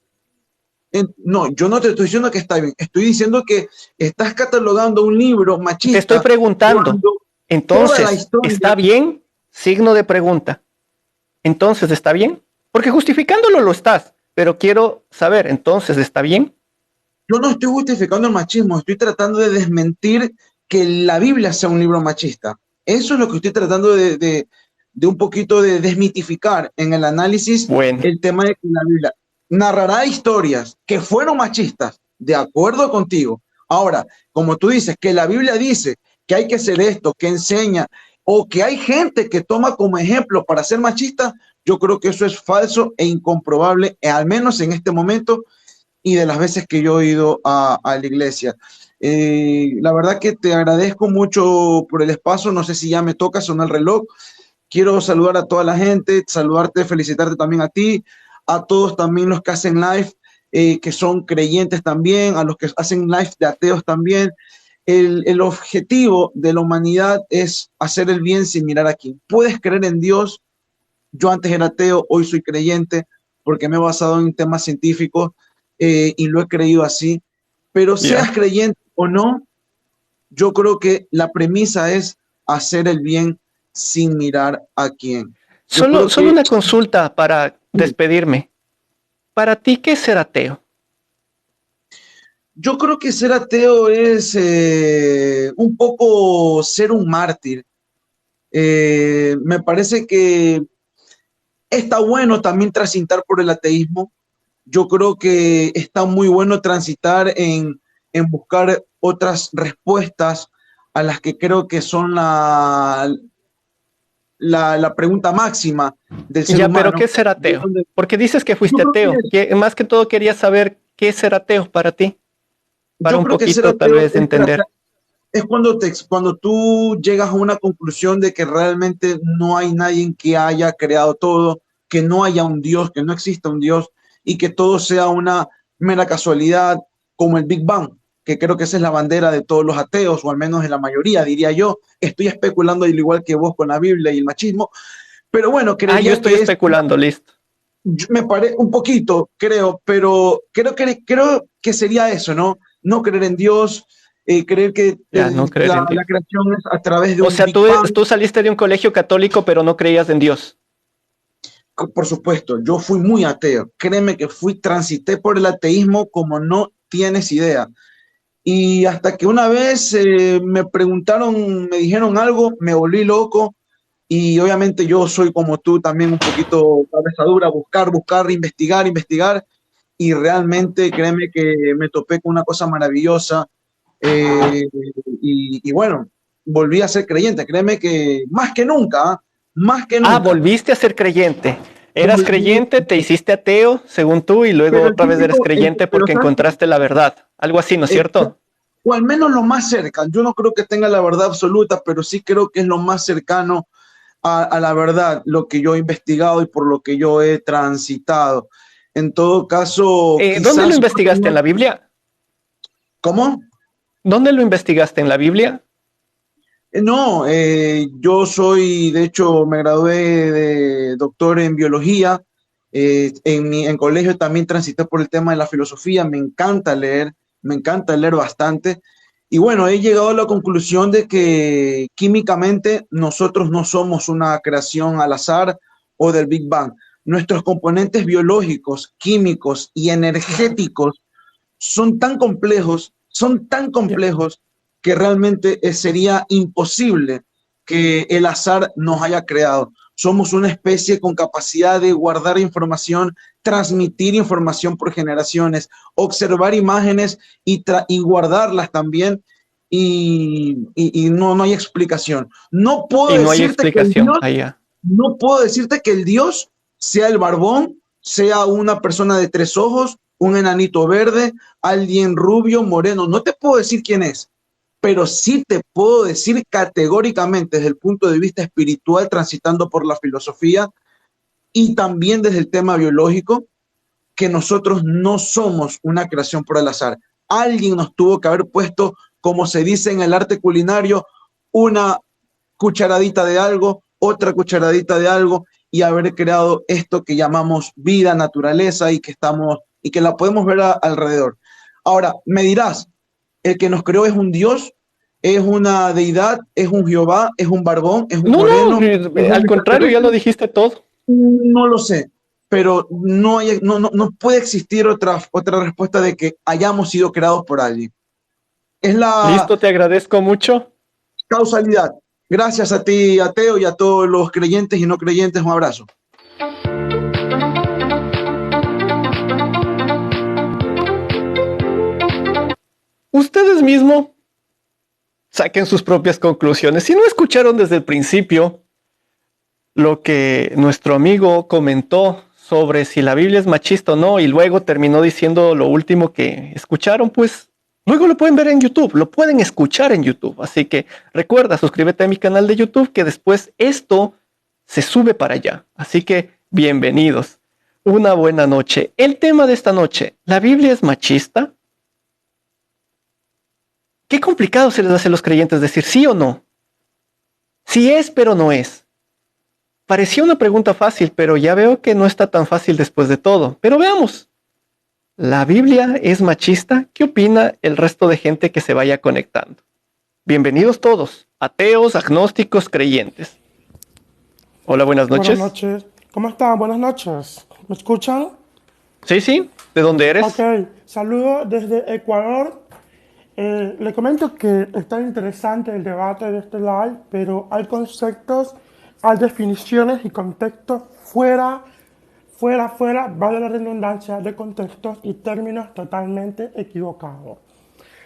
S6: No, yo no te estoy diciendo que está bien. Estoy diciendo que estás catalogando un libro machista.
S4: Te estoy preguntando. Entonces, ¿está bien? Signo de pregunta. Entonces, ¿está bien? Porque justificándolo lo estás, pero quiero saber, ¿entonces está bien?
S6: Yo no estoy justificando el machismo, estoy tratando de desmentir que la Biblia sea un libro machista. Eso es lo que estoy tratando de un poquito de desmitificar en el análisis, el tema de que la Biblia narrará historias que fueron machistas, de acuerdo contigo. Ahora, como tú dices, que la Biblia dice que hay que hacer esto, que enseña, o que hay gente que toma como ejemplo para ser machista, yo creo que eso es falso e incomprobable, al menos en este momento y de las veces que yo he ido a la iglesia. La verdad que te agradezco mucho por el espacio, no sé si ya me toca sonar el reloj. Quiero saludar a toda la gente, saludarte, felicitarte también a ti, a todos también los que hacen live, que son creyentes también, a los que hacen live de ateos también. El objetivo de la humanidad es hacer el bien sin mirar a quién. Puedes creer en Dios. Yo antes era ateo, hoy soy creyente porque me he basado en temas científicos y lo he creído así. Pero seas creyente o no, yo creo que la premisa es hacer el bien sin mirar a quién.
S4: Solo una consulta para despedirme. Para ti, ¿qué es ser ateo?
S6: Yo creo que ser ateo es un poco ser un mártir. Me parece que está bueno también transitar por el ateísmo. Yo creo que está muy bueno transitar en buscar otras respuestas a las que creo que son la pregunta máxima del ser humano.
S4: Pero ¿qué es ser ateo? Porque dices que fuiste ateo. Más que todo quería saber qué es ser ateo para ti. Para un poquito tal vez entender.
S6: Es cuando tú llegas a una conclusión de que realmente no hay nadie que haya creado todo, que no haya un Dios, que no exista un Dios y que todo sea una mera casualidad, como el Big Bang, que creo que esa es la bandera de todos los ateos, o al menos de la mayoría, diría yo. Estoy especulando al igual que vos con la Biblia y el machismo, pero bueno, creo
S4: yo estoy especulando, listo.
S6: Me parece un poquito, creo, pero creo que sería eso, ¿no? No creer en Dios, creer que
S4: la
S6: creación es a través de
S4: un Big Bang. Tú saliste de un colegio católico, pero no creías en Dios.
S6: Por supuesto, yo fui muy ateo. Créeme que transité por el ateísmo como no tienes idea. Y hasta que una vez me preguntaron, me dijeron algo, me volví loco Y obviamente yo soy como tú también un poquito cabeza dura, buscar, investigar. Y realmente créeme que me topé con una cosa maravillosa. eh, y bueno, volví a ser creyente. Créeme que más que nunca, ¿ah? Más que
S4: Ah,
S6: nunca.
S4: volviste a ser creyente. Eras
S6: Volví,
S4: creyente, te hiciste ateo, según tú, y luego
S6: pero el
S4: otra vez eres
S6: típico,
S4: creyente
S6: pero
S4: porque
S6: ¿sabes?
S4: encontraste la verdad. Algo así, ¿no es
S6: Eh,
S4: cierto?
S6: o al menos lo más cerca. Yo no creo que tenga la verdad absoluta, pero sí creo que es lo más cercano a la verdad, lo que yo he investigado y por lo que yo he transitado. En todo caso,
S4: ¿Dónde lo
S6: quizás,
S4: investigaste? ¿En la Biblia?
S6: ¿cómo?
S4: ¿Dónde lo investigaste? ¿En la Biblia?
S6: No, yo soy, de hecho, me gradué de doctor en biología. En colegio también transité por el tema de la filosofía. Me encanta leer bastante. Y bueno, he llegado a la conclusión de que químicamente nosotros no somos una creación al azar o del Big Bang. Nuestros componentes biológicos, químicos y energéticos son tan
S4: Ya.
S6: complejos que realmente sería imposible que el azar nos haya creado. Somos una especie con capacidad de guardar información, transmitir información por generaciones, observar imágenes y guardarlas también. Y no hay explicación.
S4: Y no hay explicación allá.
S6: No puedo decirte que el Dios sea el barbón, sea una persona de tres ojos, un enanito verde, alguien rubio, moreno. No te puedo decir quién es, pero sí te puedo decir categóricamente desde el punto de vista espiritual, transitando por la filosofía y también desde el tema biológico, que nosotros no somos una creación por el azar. Alguien nos tuvo que haber puesto, como se dice en el arte culinario, una cucharadita de algo, otra cucharadita de algo y haber creado esto que llamamos vida, naturaleza y que la podemos ver alrededor. Ahora, me dirás, el que nos creó es un Dios, es una deidad, es un Jehová, es un barbón, es un
S4: No, no,
S6: moreno, es un
S4: al contrario, ya
S6: extraterrestre.
S4: lo dijiste todo.
S6: No lo sé, pero no puede existir otra respuesta de que hayamos sido creados por alguien. Es la
S4: Listo, te agradezco mucho.
S6: causalidad. Gracias a ti, ateo, y a todos los creyentes y no creyentes. Un abrazo.
S4: Ustedes mismos saquen sus propias conclusiones. Si no escucharon desde el principio lo que nuestro amigo comentó sobre si la Biblia es machista o no, y luego terminó diciendo lo último que escucharon, pues luego lo pueden ver en YouTube, lo pueden escuchar en YouTube. Así que recuerda, suscríbete a mi canal de YouTube, que después esto se sube para allá. Así que bienvenidos. Una buena noche. El tema de esta noche, ¿la Biblia es machista? Qué complicado se les hace a los creyentes decir sí o no. Sí es, pero no es. Parecía una pregunta fácil, pero ya veo que no está tan fácil después de todo. Pero veamos. ¿La Biblia es machista? ¿Qué opina el resto de gente que se vaya conectando? Bienvenidos todos, ateos, agnósticos, creyentes. Hola, buenas noches.
S7: Buenas noches. ¿Cómo están? Buenas noches. ¿Me escuchan?
S4: Sí, sí. ¿De dónde eres?
S7: Ok. Saludo desde Ecuador. Le comento que está interesante el debate de este live, pero hay conceptos, hay definiciones y contextos fuera, vale la redundancia, de contextos y términos totalmente equivocados.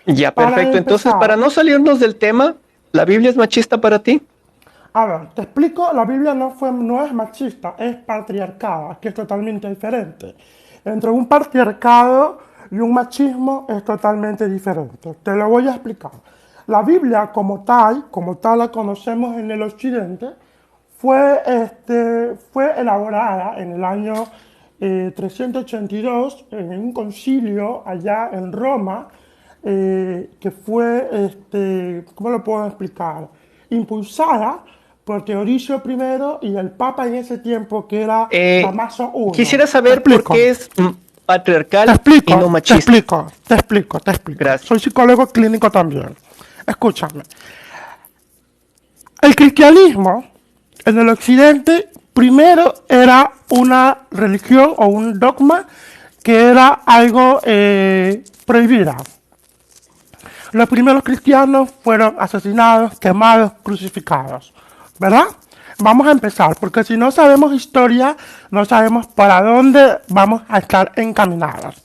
S4: Ya,
S7: Para
S4: perfecto. Entonces,
S7: empezar,
S4: para no salirnos del tema, ¿la Biblia es machista para ti?
S7: a ver, te explico, la Biblia no es machista, es patriarcada, que es totalmente diferente. Entre un patriarcado y un machismo es totalmente diferente. Te lo voy a explicar. La Biblia como tal la conocemos en el occidente, fue elaborada en el año 382 en un concilio allá en Roma, que fue, ¿cómo lo puedo explicar? Impulsada por Teodosio I y el Papa en ese tiempo, que era Damaso I.
S4: Quisiera saber por qué es patriarcal y no machista.
S7: Te explico.
S4: Gracias.
S7: Soy psicólogo clínico también. Escúchame. El cristianismo en el occidente primero era una religión o un dogma que era algo prohibida. Los primeros cristianos fueron asesinados, quemados, crucificados, ¿verdad? vamos a empezar, porque si no sabemos historia, no sabemos para dónde vamos a estar encaminados.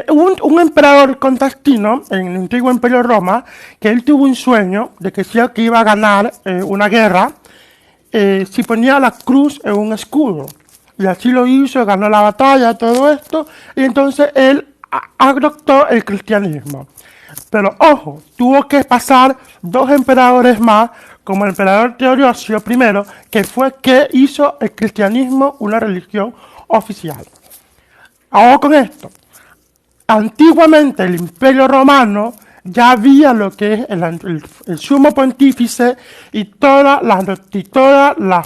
S7: Un emperador Constantino en el antiguo Imperio Roma, que él tuvo un sueño de que decía que iba a ganar una guerra, si ponía la cruz en un escudo. Y así lo hizo, ganó la batalla, todo esto, y entonces él adoptó el cristianismo. Pero ojo, tuvo que pasar 2 emperadores más, como el emperador Teodosio I, que fue que hizo el cristianismo una religión oficial. Ahora con esto, antiguamente el Imperio Romano ya había lo que es el sumo pontífice y toda la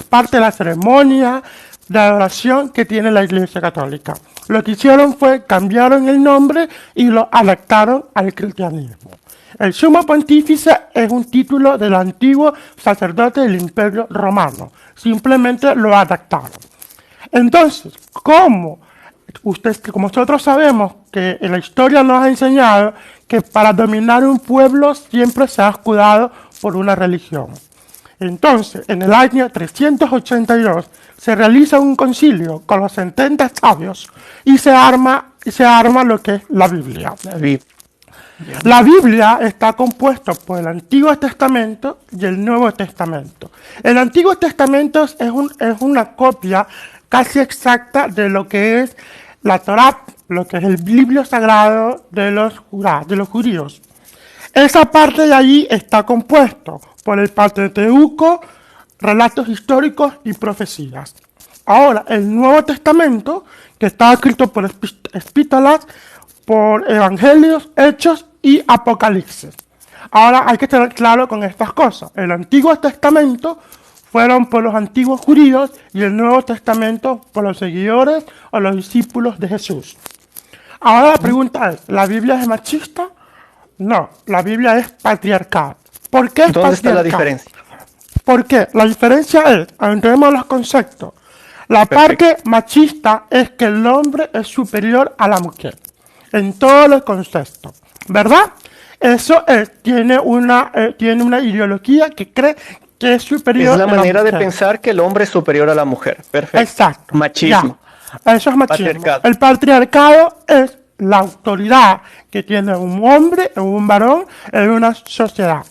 S7: parte de la ceremonia de adoración que tiene la Iglesia Católica. Lo que hicieron fue cambiaron el nombre y lo adaptaron al cristianismo. El sumo pontífice es un título del antiguo sacerdote del Imperio Romano. Simplemente lo adaptaron. Entonces, como nosotros sabemos que en la historia nos ha enseñado que para dominar un pueblo siempre se ha escudado por una religión. Entonces, en el año 382 se realiza un concilio con los 70 sabios y se arma lo que es la Biblia. La Biblia está compuesta por el Antiguo Testamento y el Nuevo Testamento. El Antiguo Testamento es una copia casi exacta de lo que es la Torá, lo que es el libro sagrado de los judíos. Esa parte de allí está compuesto por el Pentateuco, relatos históricos y profecías. Ahora, el Nuevo Testamento, que está escrito por epístolas, por evangelios, hechos y apocalipsis. Ahora hay que tener claro con estas cosas. El Antiguo Testamento fueron por los antiguos judíos y el Nuevo Testamento por los seguidores o los discípulos de Jesús. Ahora la pregunta es, ¿la Biblia es machista? No, la Biblia es patriarcal. ¿Por qué es patriarcal?
S4: ¿Dónde está la diferencia?
S7: ¿Por qué? La diferencia es, entremos los conceptos. La parte machista es que el hombre es superior a la mujer, en todos los conceptos, ¿verdad? Eso tiene una ideología que cree que es superior a la mujer.
S4: Es la manera de pensar que el hombre es superior a la mujer. Perfecto.
S7: Exacto.
S4: Machismo.
S7: Ya. Eso es machismo.
S4: Patriarcado.
S7: El patriarcado es la autoridad que tiene un hombre o un varón en una sociedad.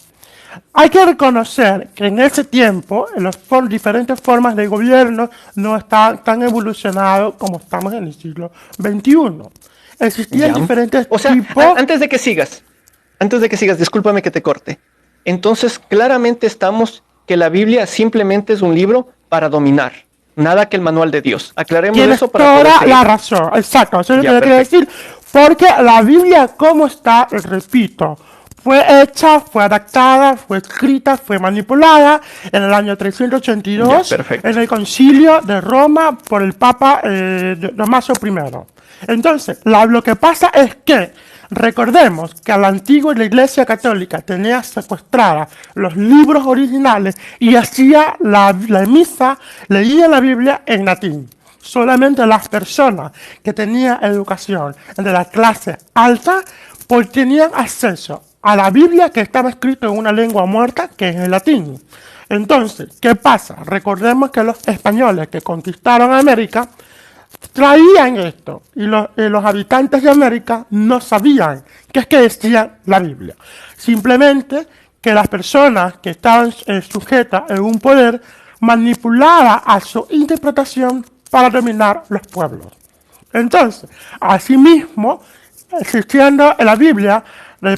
S7: Hay que reconocer que en ese tiempo las diferentes formas de gobierno no estaban tan evolucionados como estamos en el siglo XXI. Existían diferentes tipos...
S4: Antes de que sigas, discúlpame que te corte. Entonces, claramente estamos que la Biblia simplemente es un libro para dominar. Nada que el manual de Dios. Aclaremos eso para poder
S7: toda
S4: seguir.
S7: la razón. Exacto. Eso es lo que quería decir. Porque la Biblia, como está, repito, fue hecha, fue adaptada, fue escrita, fue manipulada en el año 382 en el concilio de Roma por el Papa Damaso I. Entonces, lo que pasa es que recordemos que a la antigua la Iglesia Católica tenía secuestrada los libros originales y hacía la misa, leía la Biblia en latín. Solamente las personas que tenían educación de la clase alta pues tenían acceso a la Biblia que estaba escrita en una lengua muerta que es el latín. Entonces, ¿qué pasa? Recordemos que los españoles que conquistaron América traían esto y los habitantes de América no sabían qué es que decía la Biblia. Simplemente que las personas que estaban sujetas en un poder manipulaban a su interpretación para dominar los pueblos. Entonces, asimismo, existiendo en la Biblia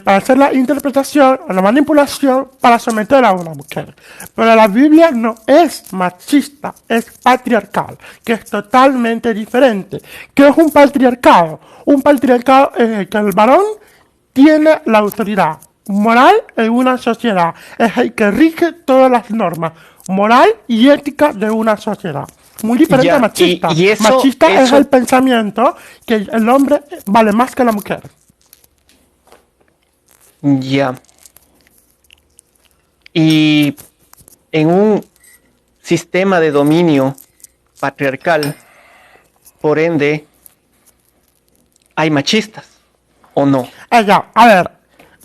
S7: para hacer la interpretación, la manipulación para someter a una mujer. Pero la Biblia no es machista, es patriarcal, que es totalmente diferente. ¿Qué es un patriarcado? Un patriarcado es el que el varón tiene la autoridad moral en una sociedad, es el que rige todas las normas moral y ética de una sociedad. Muy diferente a machista. Machista es el pensamiento que el hombre vale más que la mujer.
S4: Ya. Y en un sistema de dominio patriarcal, por ende, ¿hay machistas o no?
S7: Ya, a ver,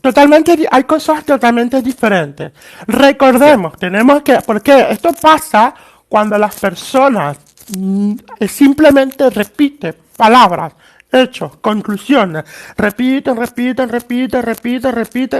S7: Totalmente, hay cosas totalmente diferentes. Recordemos, tenemos que, porque esto pasa cuando las personas simplemente repiten palabras, hechos, conclusiones, repiten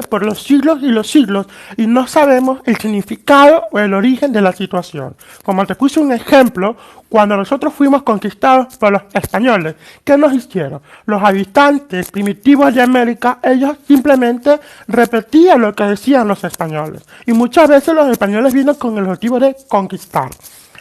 S7: por los siglos y los siglos y no sabemos el significado o el origen de la situación. Como te puse un ejemplo, cuando nosotros fuimos conquistados por los españoles, ¿qué nos hicieron? Los habitantes primitivos de América, ellos simplemente repetían lo que decían los españoles. Y muchas veces los españoles vino con el objetivo de conquistar.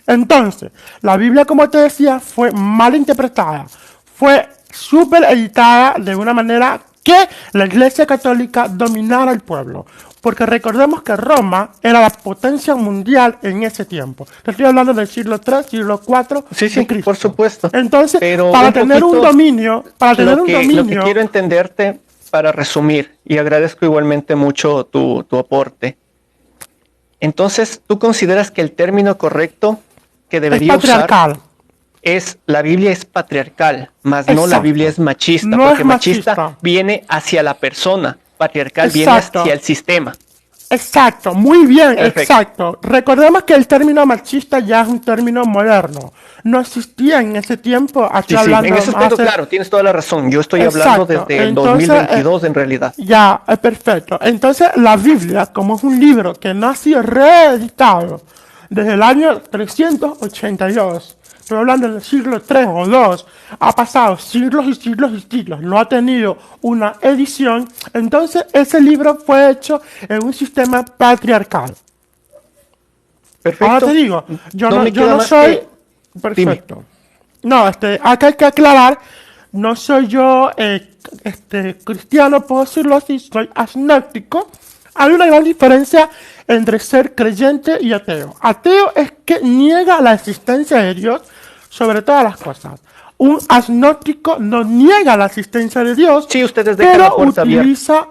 S7: Entonces, la Biblia, como te decía, fue mal interpretada, fue súper editada de una manera que la Iglesia Católica dominara el pueblo. Porque recordemos que Roma era la potencia mundial en ese tiempo. Te estoy hablando del siglo III, siglo IV
S4: Sí, sí,
S7: de Cristo.
S4: por supuesto.
S7: Entonces,
S4: Pero
S7: para
S4: un
S7: tener un
S4: poquito
S7: dominio,
S4: lo que quiero entenderte para resumir, y agradezco igualmente mucho tu aporte. Entonces, ¿tú consideras que el término correcto que
S7: es
S4: debería usar
S7: patriarcal.
S4: es la Biblia es patriarcal, más no la
S7: Exacto.
S4: Biblia es machista,
S7: No
S4: porque
S7: es machista.
S4: viene hacia la persona, patriarcal viene
S7: Exacto.
S4: hacia el sistema.
S7: Exacto, muy bien,
S4: Perfecto.
S7: exacto. Recordemos que el término machista ya es un término moderno. No existía en ese tiempo.
S4: Sí, sí, en ese aspecto, claro, tienes toda la razón. Yo estoy hablando
S7: Exacto.
S4: desde el
S7: Entonces,
S4: 2022 en realidad.
S7: Ya, es perfecto. Entonces, la Biblia, como es un libro que no ha sido reeditado desde el año 382, estoy hablando del siglo 3 o 2, ha pasado siglos y siglos y siglos, no ha tenido una edición, entonces ese libro fue hecho en un sistema patriarcal.
S4: Perfecto.
S7: Ahora te digo, yo
S4: me
S7: yo
S4: queda
S7: no
S4: más
S7: soy...
S4: que-
S7: Perfecto. No, acá hay que aclarar, no soy yo cristiano, puedo decirlo así, soy agnóstico. Hay una gran diferencia entre ser creyente y ateo. Ateo es que niega la existencia de Dios sobre todas las cosas. Un agnóstico no niega la existencia de Dios,
S4: Sí, ustedes dejan la
S7: pero
S4: puerta abierta.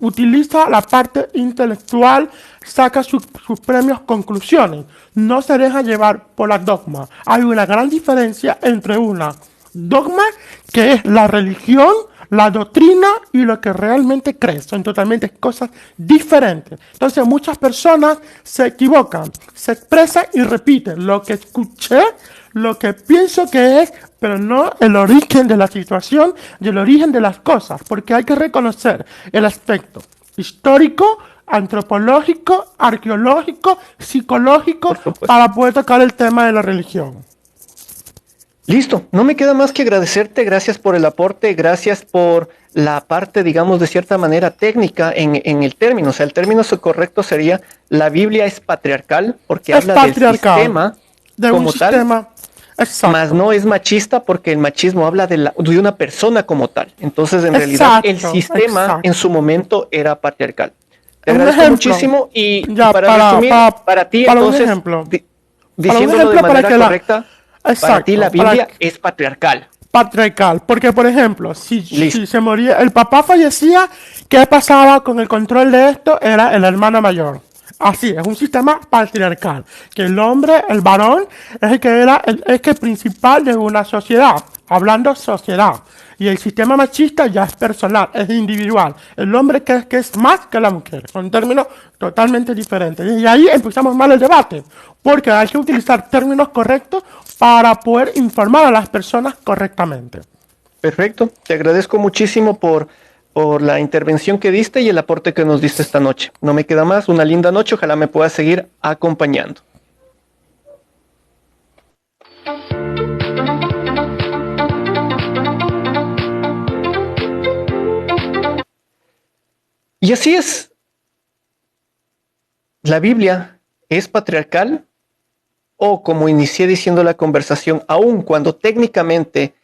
S7: utiliza la parte intelectual, saca sus premios conclusiones, no se deja llevar por la dogma. Hay una gran diferencia entre una dogma, que es la religión, la doctrina y lo que realmente crees. Son totalmente cosas diferentes. Entonces muchas personas se equivocan, se expresan y repiten lo que escuché, lo que pienso que es, pero no el origen de la situación y el origen de las cosas, porque hay que reconocer el aspecto histórico, antropológico, arqueológico, psicológico,
S4: Por supuesto.
S7: para poder tocar el tema de la religión.
S4: Listo, no me queda más que agradecerte, gracias por el aporte, gracias por la parte, digamos, de cierta manera técnica en el término. O sea, el término correcto sería la Biblia es patriarcal porque
S7: Es
S4: habla
S7: patriarcal,
S4: del sistema
S7: de un
S4: como tal,
S7: sistema. Exacto.
S4: más no es machista porque el machismo habla de una persona como tal. Entonces, en realidad, el
S7: Exacto,
S4: sistema
S7: exacto.
S4: en su momento era patriarcal. Te
S7: Un
S4: agradezco
S7: ejemplo.
S4: muchísimo y
S7: Ya,
S4: para
S7: para-
S4: resumir,
S7: para-
S4: para ti,
S7: para un
S4: entonces,
S7: ejemplo.
S4: diciéndolo
S7: ejemplo
S4: de
S7: para
S4: manera
S7: que la-
S4: correcta, para
S7: Exacto,
S4: ti la
S7: para-
S4: Biblia es patriarcal.
S7: Patriarcal, porque por ejemplo, si
S4: Listo.
S7: se moría, el papá fallecía, ¿qué pasaba con el control de esto? Era el hermano mayor. Así, es un sistema patriarcal, que el hombre, el varón, es el que era es que principal de una sociedad, hablando sociedad. Y el sistema machista ya es personal, es individual. El hombre que es más que la mujer, son términos totalmente diferentes. Y ahí empezamos mal el debate, porque hay que utilizar términos correctos para poder informar a las personas correctamente.
S4: Perfecto, te agradezco muchísimo por la intervención que diste y el aporte que nos diste esta noche. No me queda más, una linda noche, ojalá me puedas seguir acompañando. Y así es. La Biblia es patriarcal o, como inicié diciendo la conversación, aun cuando técnicamente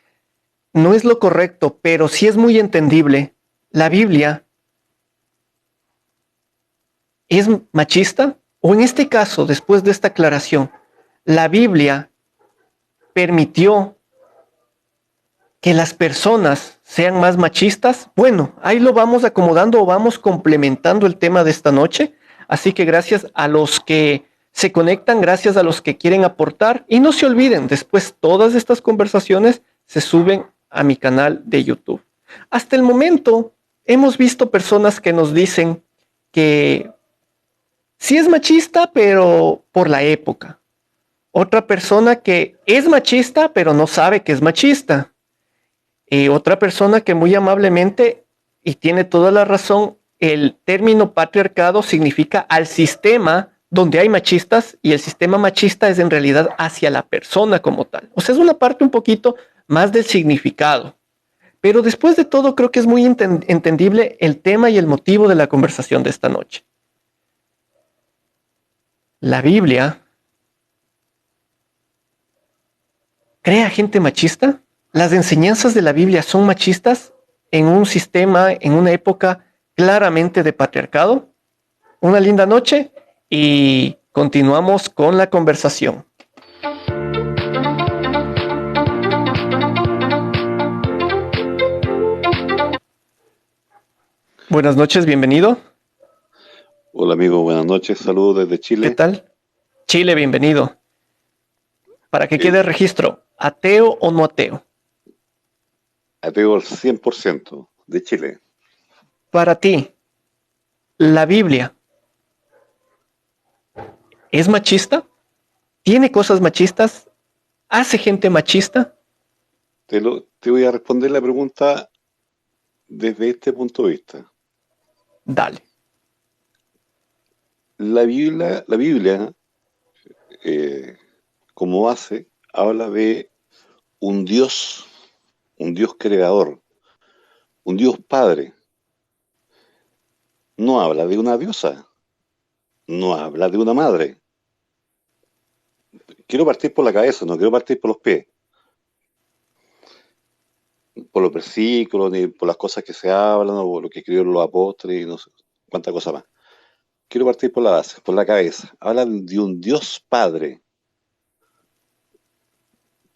S4: no es lo correcto, pero sí es muy entendible, la Biblia es machista, o en este caso, después de esta aclaración, la Biblia permitió que las personas sean más machistas. Bueno, ahí lo vamos acomodando o vamos complementando el tema de esta noche. Así que gracias a los que se conectan, gracias a los que quieren aportar. Y no se olviden, después todas estas conversaciones se suben a mi canal de YouTube. Hasta el momento, hemos visto personas que nos dicen que sí es machista, pero por la época. Otra persona que es machista, pero no sabe que es machista. Otra persona que muy amablemente, y tiene toda la razón, el término patriarcado significa al sistema donde hay machistas, y el sistema machista es en realidad hacia la persona como tal. O sea, es una parte un poquito más del significado. Pero después de todo, creo que es muy entendible el tema y el motivo de la conversación de esta noche. La Biblia crea gente machista. Las enseñanzas de la Biblia son machistas en un sistema, en una época claramente de patriarcado. Una linda noche y continuamos con la conversación. Buenas noches, bienvenido.
S8: Hola amigo, buenas noches, saludos desde Chile.
S4: ¿Qué tal? Chile, bienvenido. Para que quede registro, ¿ateo o no ateo?
S8: Ateo al 100% de Chile.
S4: Para ti, ¿la Biblia es machista? ¿Tiene cosas machistas? ¿Hace gente machista?
S8: Te voy a responder la pregunta desde este punto de vista.
S4: Dale.
S8: La Biblia como base, habla de un Dios creador, un Dios Padre. No habla de una diosa, no habla de una madre. Quiero partir por la cabeza, no quiero partir por los pies. Por los versículos, ni por las cosas que se hablan, o por lo que escribieron los apóstoles, y no sé cuánta cosa más. Quiero partir por la base, por la cabeza. Hablan de un Dios Padre.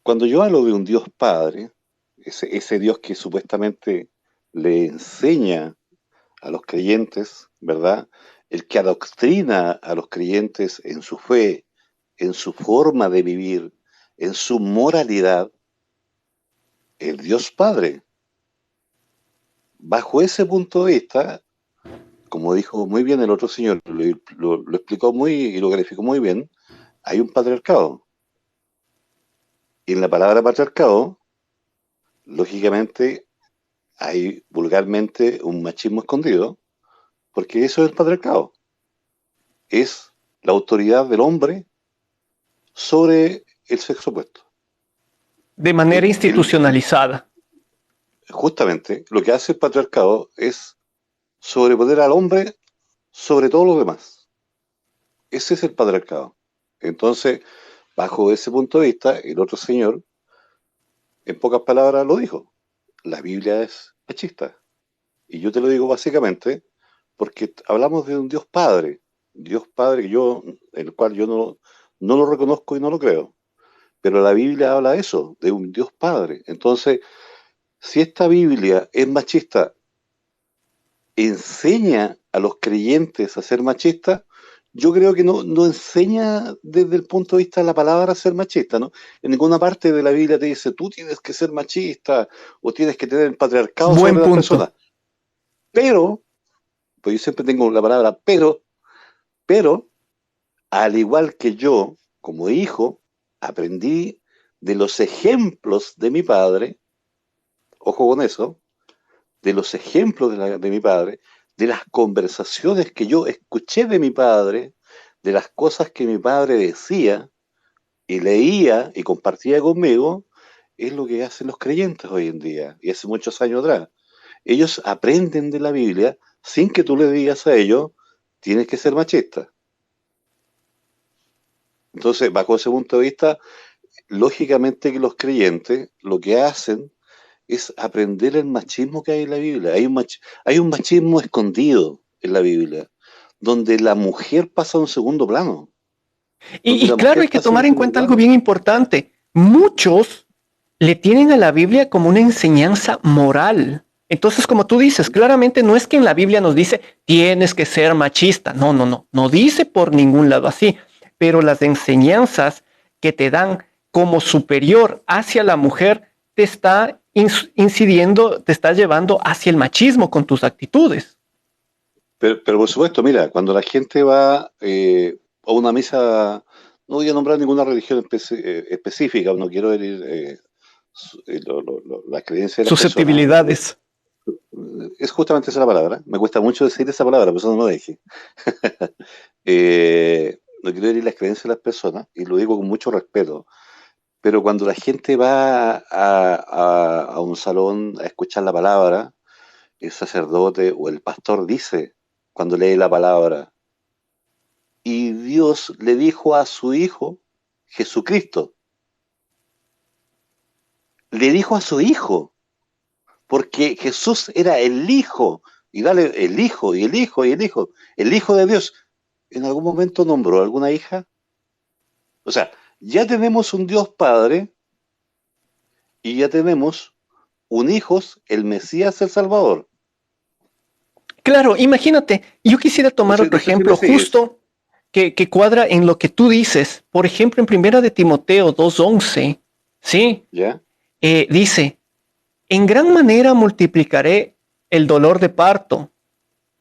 S8: Cuando yo hablo de un Dios Padre, ese Dios que supuestamente le enseña a los creyentes, ¿verdad? El que adoctrina a los creyentes en su fe, en su forma de vivir, en su moralidad, el Dios Padre. Bajo ese punto de vista, como dijo muy bien el otro señor, lo explicó y lo clarificó muy bien, hay un patriarcado. Y en la palabra patriarcado, lógicamente, hay vulgarmente un machismo escondido, porque eso es el patriarcado. Es la autoridad del hombre sobre el sexo opuesto.
S4: De manera institucionalizada.
S8: Justamente, lo que hace el patriarcado es sobreponer al hombre sobre todos los demás. Ese es el patriarcado. Entonces, bajo ese punto de vista, el otro señor, en pocas palabras, lo dijo. La Biblia es machista. Y yo te lo digo básicamente porque hablamos de un Dios Padre el cual yo no lo reconozco y no lo creo. Pero la Biblia habla de eso, de un Dios Padre. Entonces, si esta Biblia es machista, enseña a los creyentes a ser machistas, yo creo que no enseña desde el punto de vista de la palabra ser machista, ¿no? En ninguna parte de la Biblia te dice, tú tienes que ser machista o tienes que tener el patriarcado sobre las personas. Pero, pues yo siempre tengo la palabra pero, al igual que yo, como hijo, aprendí de los ejemplos de mi padre, ojo con eso, de los ejemplos de mi padre, de las conversaciones que yo escuché de mi padre, de las cosas que mi padre decía y leía y compartía conmigo, es lo que hacen los creyentes hoy en día y hace muchos años atrás. Ellos aprenden de la Biblia sin que tú le digas a ellos, tienes que ser machista. Entonces, bajo ese punto de vista, lógicamente que los creyentes lo que hacen es aprender el machismo que hay en la Biblia. Hay un machismo escondido en la Biblia, donde la mujer pasa a un segundo plano.
S4: Y claro, hay que tomar en cuenta algo bien importante. Muchos le tienen a la Biblia como una enseñanza moral. Entonces, como tú dices, claramente no es que en la Biblia nos dice tienes que ser machista. No dice por ningún lado así. Pero las enseñanzas que te dan como superior hacia la mujer te está incidiendo, te estás llevando hacia el machismo con tus actitudes.
S8: Pero por supuesto, mira, cuando la gente va a una misa, no voy a nombrar ninguna religión específica, no quiero herir las creencias de las
S4: Susceptibilidades.
S8: personas. Es justamente esa la palabra. Me cuesta mucho decir esa palabra, por eso no lo dije. No quiero herir las creencias de las personas, y lo digo con mucho respeto. Pero cuando la gente va a un salón a escuchar la palabra, el sacerdote o el pastor dice, cuando lee la palabra, y Dios le dijo a su Hijo, Jesucristo, le dijo a su Hijo, porque Jesús era el Hijo, y dale el Hijo, y el Hijo, y el Hijo de Dios. ¿En algún momento nombró a alguna hija? O sea, ya tenemos un Dios Padre, y ya tenemos un Hijo, el Mesías, el Salvador.
S4: Claro, imagínate, yo quisiera tomar otro ejemplo justo que cuadra en lo que tú dices. Por ejemplo, en Primera de Timoteo 2:11, ¿sí?
S8: ¿Ya?
S4: Dice, en gran manera multiplicaré el dolor de parto.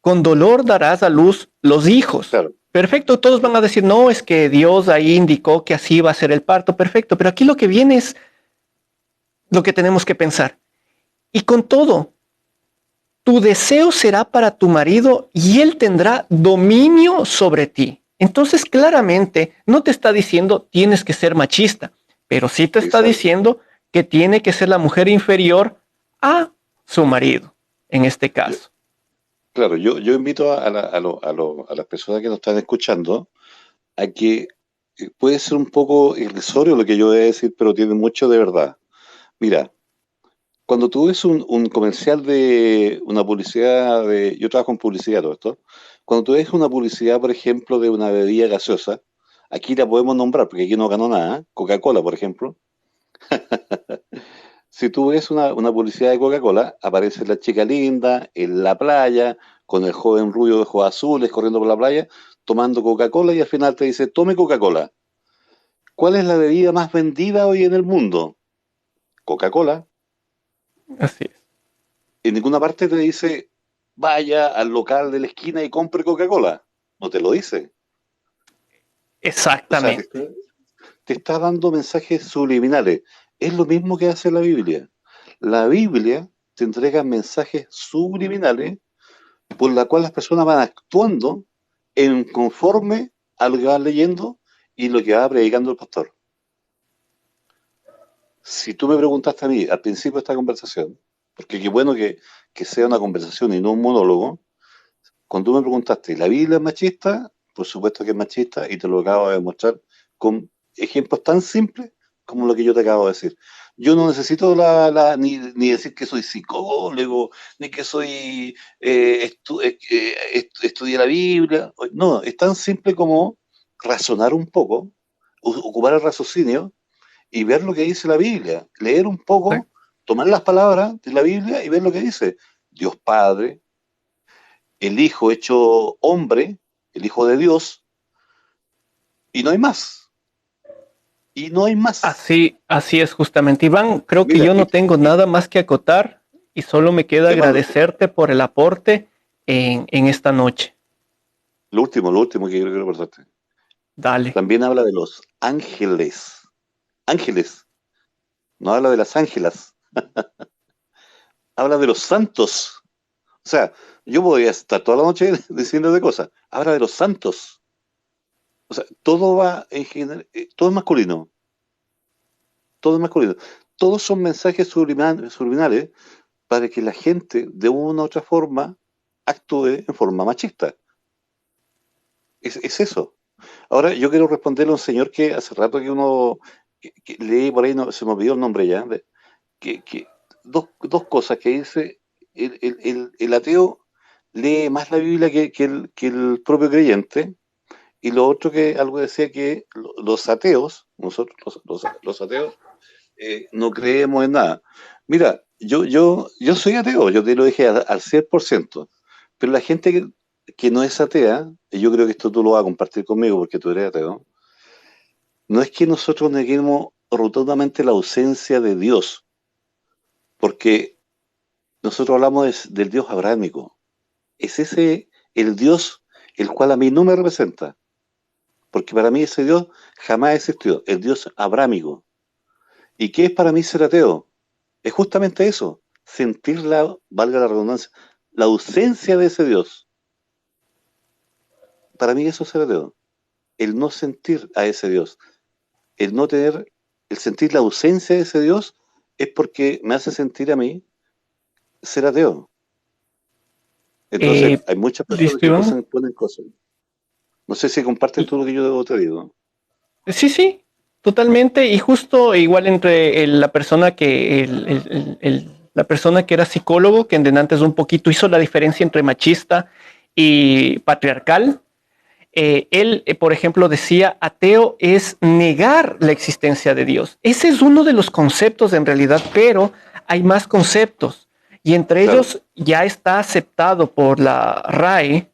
S4: Con dolor darás a luz los hijos.
S8: Claro.
S4: Perfecto, todos van a decir, no, es que Dios ahí indicó que así va a ser el parto. Perfecto, pero aquí lo que viene es lo que tenemos que pensar. Y con todo, tu deseo será para tu marido y él tendrá dominio sobre ti. Entonces, claramente, no te está diciendo tienes que ser machista, pero sí te está diciendo que tiene que ser la mujer inferior a su marido, en este caso.
S8: Claro, yo invito a las personas que nos están escuchando a que puede ser un poco irrisorio lo que yo voy a decir, pero tiene mucho de verdad. Mira, cuando tú ves un comercial de una publicidad de... Yo trabajo en publicidad, todo esto. Cuando tú ves una publicidad, por ejemplo, de una bebida gaseosa, aquí la podemos nombrar, porque aquí no ganó nada, ¿eh? Coca-Cola, por ejemplo. Si tú ves una publicidad de Coca-Cola, aparece la chica linda en la playa, con el joven rubio de ojos azules corriendo por la playa, tomando Coca-Cola, y al final te dice, tome Coca-Cola. ¿Cuál es la bebida más vendida hoy en el mundo? Coca-Cola.
S4: Así es.
S8: En ninguna parte te dice, vaya al local de la esquina y compre Coca-Cola. No te lo dice.
S4: Exactamente.
S8: O sea, te está dando mensajes subliminales. Es lo mismo que hace la Biblia. La Biblia te entrega mensajes subliminales por la cual las personas van actuando en conforme a lo que van leyendo y lo que va predicando el pastor. Si tú me preguntaste a mí al principio de esta conversación, porque qué bueno que sea una conversación y no un monólogo, cuando tú me preguntaste, ¿la Biblia es machista? Por supuesto que es machista, y te lo acabo de demostrar con ejemplos tan simples como lo que yo te acabo de decir. Yo no necesito ni decir que soy psicólogo, ni que soy estudié la Biblia. No, es tan simple como razonar un poco, ocupar el raciocinio y ver lo que dice la Biblia, leer un poco,
S4: ¿sí?
S8: Tomar las palabras de la Biblia y ver lo que dice. Dios Padre, el Hijo hecho hombre, el Hijo de Dios, y no hay más. Y no hay más.
S4: Así es justamente. Iván, creo que yo no tengo nada más que acotar y solo me queda agradecerte por el aporte en esta noche.
S8: Lo último que quiero reportarte.
S4: Dale.
S8: También habla de los ángeles. Ángeles. No habla de las ángelas. Habla de los santos. O sea, yo podría estar toda la noche diciendo de cosas. Habla de los santos. O sea, todo va en general, todo es masculino. Todo es masculino. Todos son mensajes subliminales para que la gente, de una u otra forma, actúe en forma machista. Es eso. Ahora, yo quiero responderle a un señor que hace rato que leí por ahí, no, se me olvidó el nombre ya, dos cosas que dice, el ateo lee más la Biblia que el propio creyente, y lo otro que algo decía que los ateos, nosotros los ateos, no creemos en nada. Mira, yo soy ateo, yo te lo dije al 100%, pero la gente que no es atea, y yo creo que esto tú lo vas a compartir conmigo porque tú eres ateo, no es que nosotros neguemos rotundamente la ausencia de Dios, Porque nosotros hablamos del Dios abrámico. Es ese el Dios el cual a mí no me representa. Porque para mí ese Dios jamás existió, el Dios abrámico. ¿Y qué es para mí ser ateo? Es justamente eso, sentir valga la redundancia, la ausencia de ese Dios. Para mí eso es ser ateo. El no sentir a ese Dios. El sentir la ausencia de ese Dios es porque me hace sentir a mí ser ateo. Entonces, hay muchas personas que ponen cosas. No sé si compartes tú lo que yo te digo.
S4: Sí, totalmente. Y justo igual entre la persona que la persona que era psicólogo, que en antes un poquito hizo la diferencia entre machista y patriarcal. Él, por ejemplo, decía, ateo es negar la existencia de Dios. Ese es uno de los conceptos en realidad, pero hay más conceptos. Y entre ellos ya está aceptado por la RAE,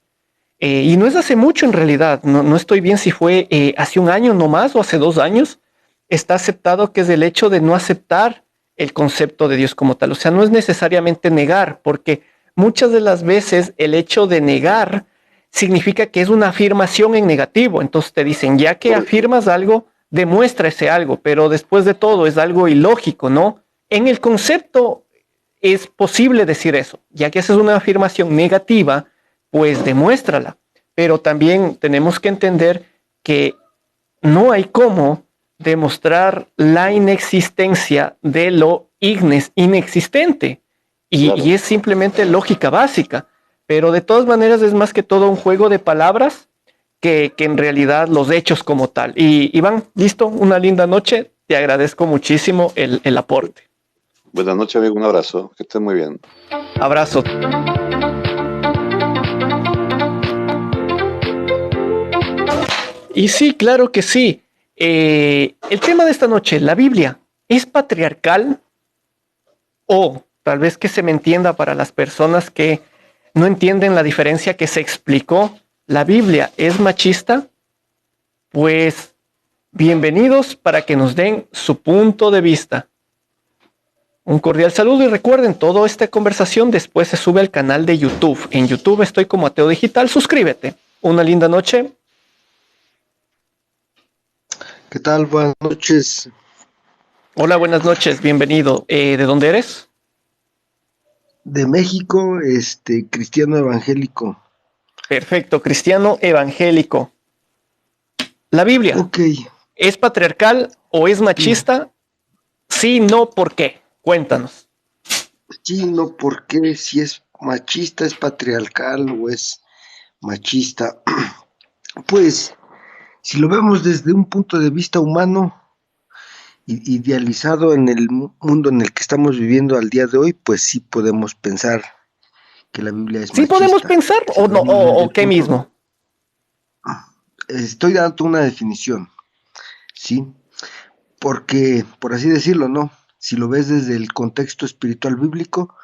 S4: y no es hace mucho en realidad, no estoy bien si fue hace un año nomás o hace 2 años, está aceptado que es el hecho de no aceptar el concepto de Dios como tal. O sea, no es necesariamente negar, porque muchas de las veces el hecho de negar significa que es una afirmación en negativo. Entonces te dicen, ya que afirmas algo, demuestra ese algo, pero después de todo es algo ilógico, ¿no? En el concepto es posible decir eso, ya que esa es una afirmación negativa, pues demuéstrala. Pero también tenemos que entender que no hay cómo demostrar la inexistencia de lo inexistente. Y es simplemente lógica básica. Pero de todas maneras es más que todo un juego de palabras que en realidad los hechos como tal. Y Iván, listo, una linda noche. Te agradezco muchísimo el aporte.
S8: Buenas noches, amigo. Un abrazo. Que estés muy bien.
S4: Abrazo. Y sí, claro que sí. El tema de esta noche, la Biblia, ¿es patriarcal? O tal vez que se me entienda para las personas que no entienden la diferencia que se explicó, ¿la Biblia es machista? Pues bienvenidos para que nos den su punto de vista. Un cordial saludo y recuerden, toda esta conversación después se sube al canal de YouTube. En YouTube estoy como Ateo Digital, suscríbete. Una linda noche.
S9: ¿Qué tal? Buenas noches.
S4: Hola, buenas noches, bienvenido. ¿De dónde eres?
S9: De México, cristiano evangélico.
S4: Perfecto, cristiano evangélico. La Biblia, ¿es patriarcal o es machista? Sí, no, ¿por qué? Cuéntanos.
S9: Sí, no, ¿por qué? Si es machista, es patriarcal o es machista. Pues, si lo vemos desde un punto de vista humano, idealizado en el mundo en el que estamos viviendo al día de hoy, pues sí podemos pensar que la Biblia es machista.
S4: ¿Sí podemos pensar o no? ¿O qué mismo?
S9: Estoy dando una definición, ¿sí? Porque, por así decirlo, ¿no? Si lo ves desde el contexto espiritual bíblico,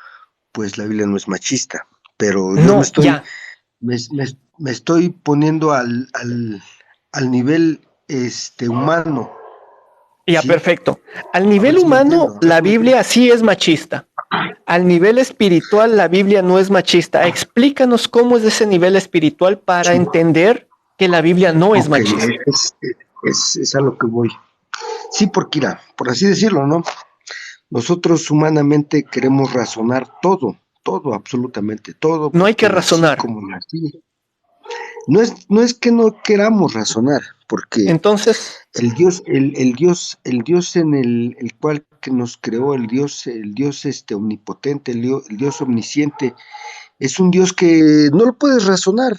S9: pues la Biblia no es machista. Pero yo me estoy poniendo al nivel humano.
S4: Ya, ¿sí? Perfecto. Al nivel humano, la Biblia sí es machista. Al nivel espiritual, la Biblia no es machista. Explícanos cómo es ese nivel espiritual para entender que la Biblia no es machista.
S9: Es a lo que voy. Sí, porque mira, por así decirlo, ¿no? Nosotros humanamente queremos razonar todo, absolutamente todo.
S4: No hay que razonar.
S9: No es que no queramos razonar, porque
S4: entonces
S9: el Dios en el cual que nos creó, el Dios omnipotente, el Dios omnisciente, es un Dios que no lo puedes razonar.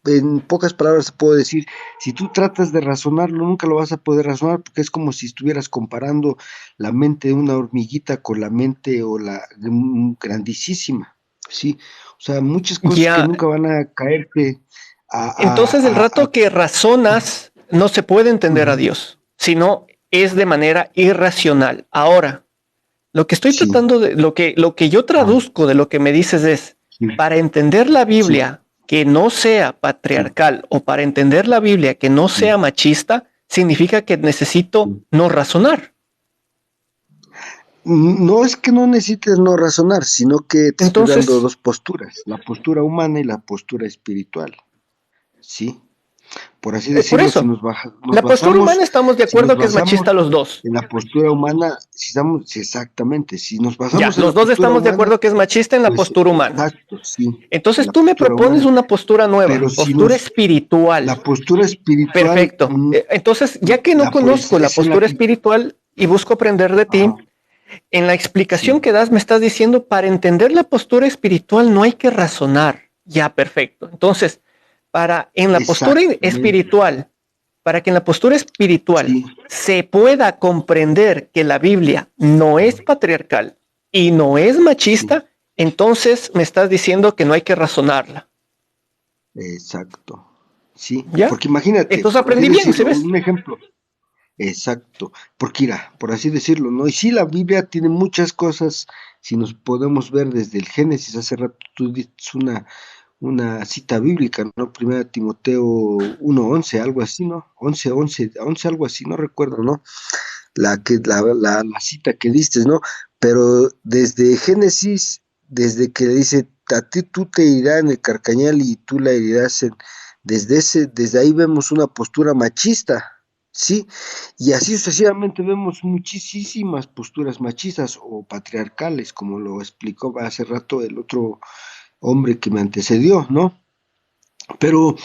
S9: En pocas palabras puedo decir, si tú tratas de razonarlo, nunca lo vas a poder razonar, porque es como si estuvieras comparando la mente de una hormiguita con la mente o la grandísima, ¿sí? O sea, muchas cosas que nunca van a caerte.
S4: Entonces, el rato que razonas, no se puede entender a Dios, sino es de manera irracional. Ahora, lo que estoy tratando de, lo que yo traduzco de lo que me dices es, para entender la Biblia que no sea patriarcal o para entender la Biblia que no sea machista, significa que necesito no razonar.
S9: No es que no necesites no razonar, sino que te estoy
S4: Entonces,
S9: dando dos posturas, la postura humana y la postura espiritual, ¿sí? Por así
S4: por
S9: decirlo, si
S4: eso,
S9: nos
S4: la postura humana
S9: basamos,
S4: estamos de
S9: si nos
S4: acuerdo que es
S9: basamos
S4: machista los dos.
S9: en la postura humana, si estamos, sí, exactamente, si nos
S4: Ya,
S9: basamos en la
S4: los dos
S9: postura
S4: estamos de
S9: humana,
S4: acuerdo que es machista en la
S9: pues
S4: postura humana.
S9: exacto, sí, en
S4: Entonces
S9: la
S4: tú me
S9: postura
S4: propones
S9: humana,
S4: una postura nueva,
S9: pero si
S4: postura
S9: nos, la
S4: espiritual.
S9: postura espiritual,
S4: Perfecto. Entonces, ya que no
S9: pues
S4: conozco la
S9: es en la
S4: postura
S9: que,
S4: espiritual y busco aprender de
S9: ajá,
S4: ti, en la explicación
S9: sí,
S4: que das me estás diciendo, para entender la postura espiritual no hay que razonar. Ya, perfecto. Entonces, en la postura
S9: exactamente,
S4: espiritual, para que en la postura espiritual
S9: sí,
S4: se pueda comprender que la Biblia no es patriarcal y no es
S9: sí.
S4: machista, entonces me estás diciendo que no hay que razonarla.
S9: Exacto, sí,
S4: ¿Ya?
S9: porque imagínate,
S4: Entonces
S9: por así
S4: aprendí bien, ¿sí
S9: decirlo,
S4: ves?
S9: un ejemplo, exacto, porque mira, por así decirlo, ¿no? Y sí, la Biblia tiene muchas cosas, si nos podemos ver desde el Génesis, hace rato tú dices una cita bíblica, ¿no? Primera Timoteo 1:11, algo así, ¿no? 11 algo así, no recuerdo, ¿no? La cita que diste, ¿no? Pero desde Génesis, desde que dice, a ti tú te irás en el carcañal y tú la herirás desde ahí vemos una postura machista, ¿sí? Y así sucesivamente vemos muchísimas posturas machistas o patriarcales, como lo explicó hace rato el otro hombre que me antecedió, ¿no? Pero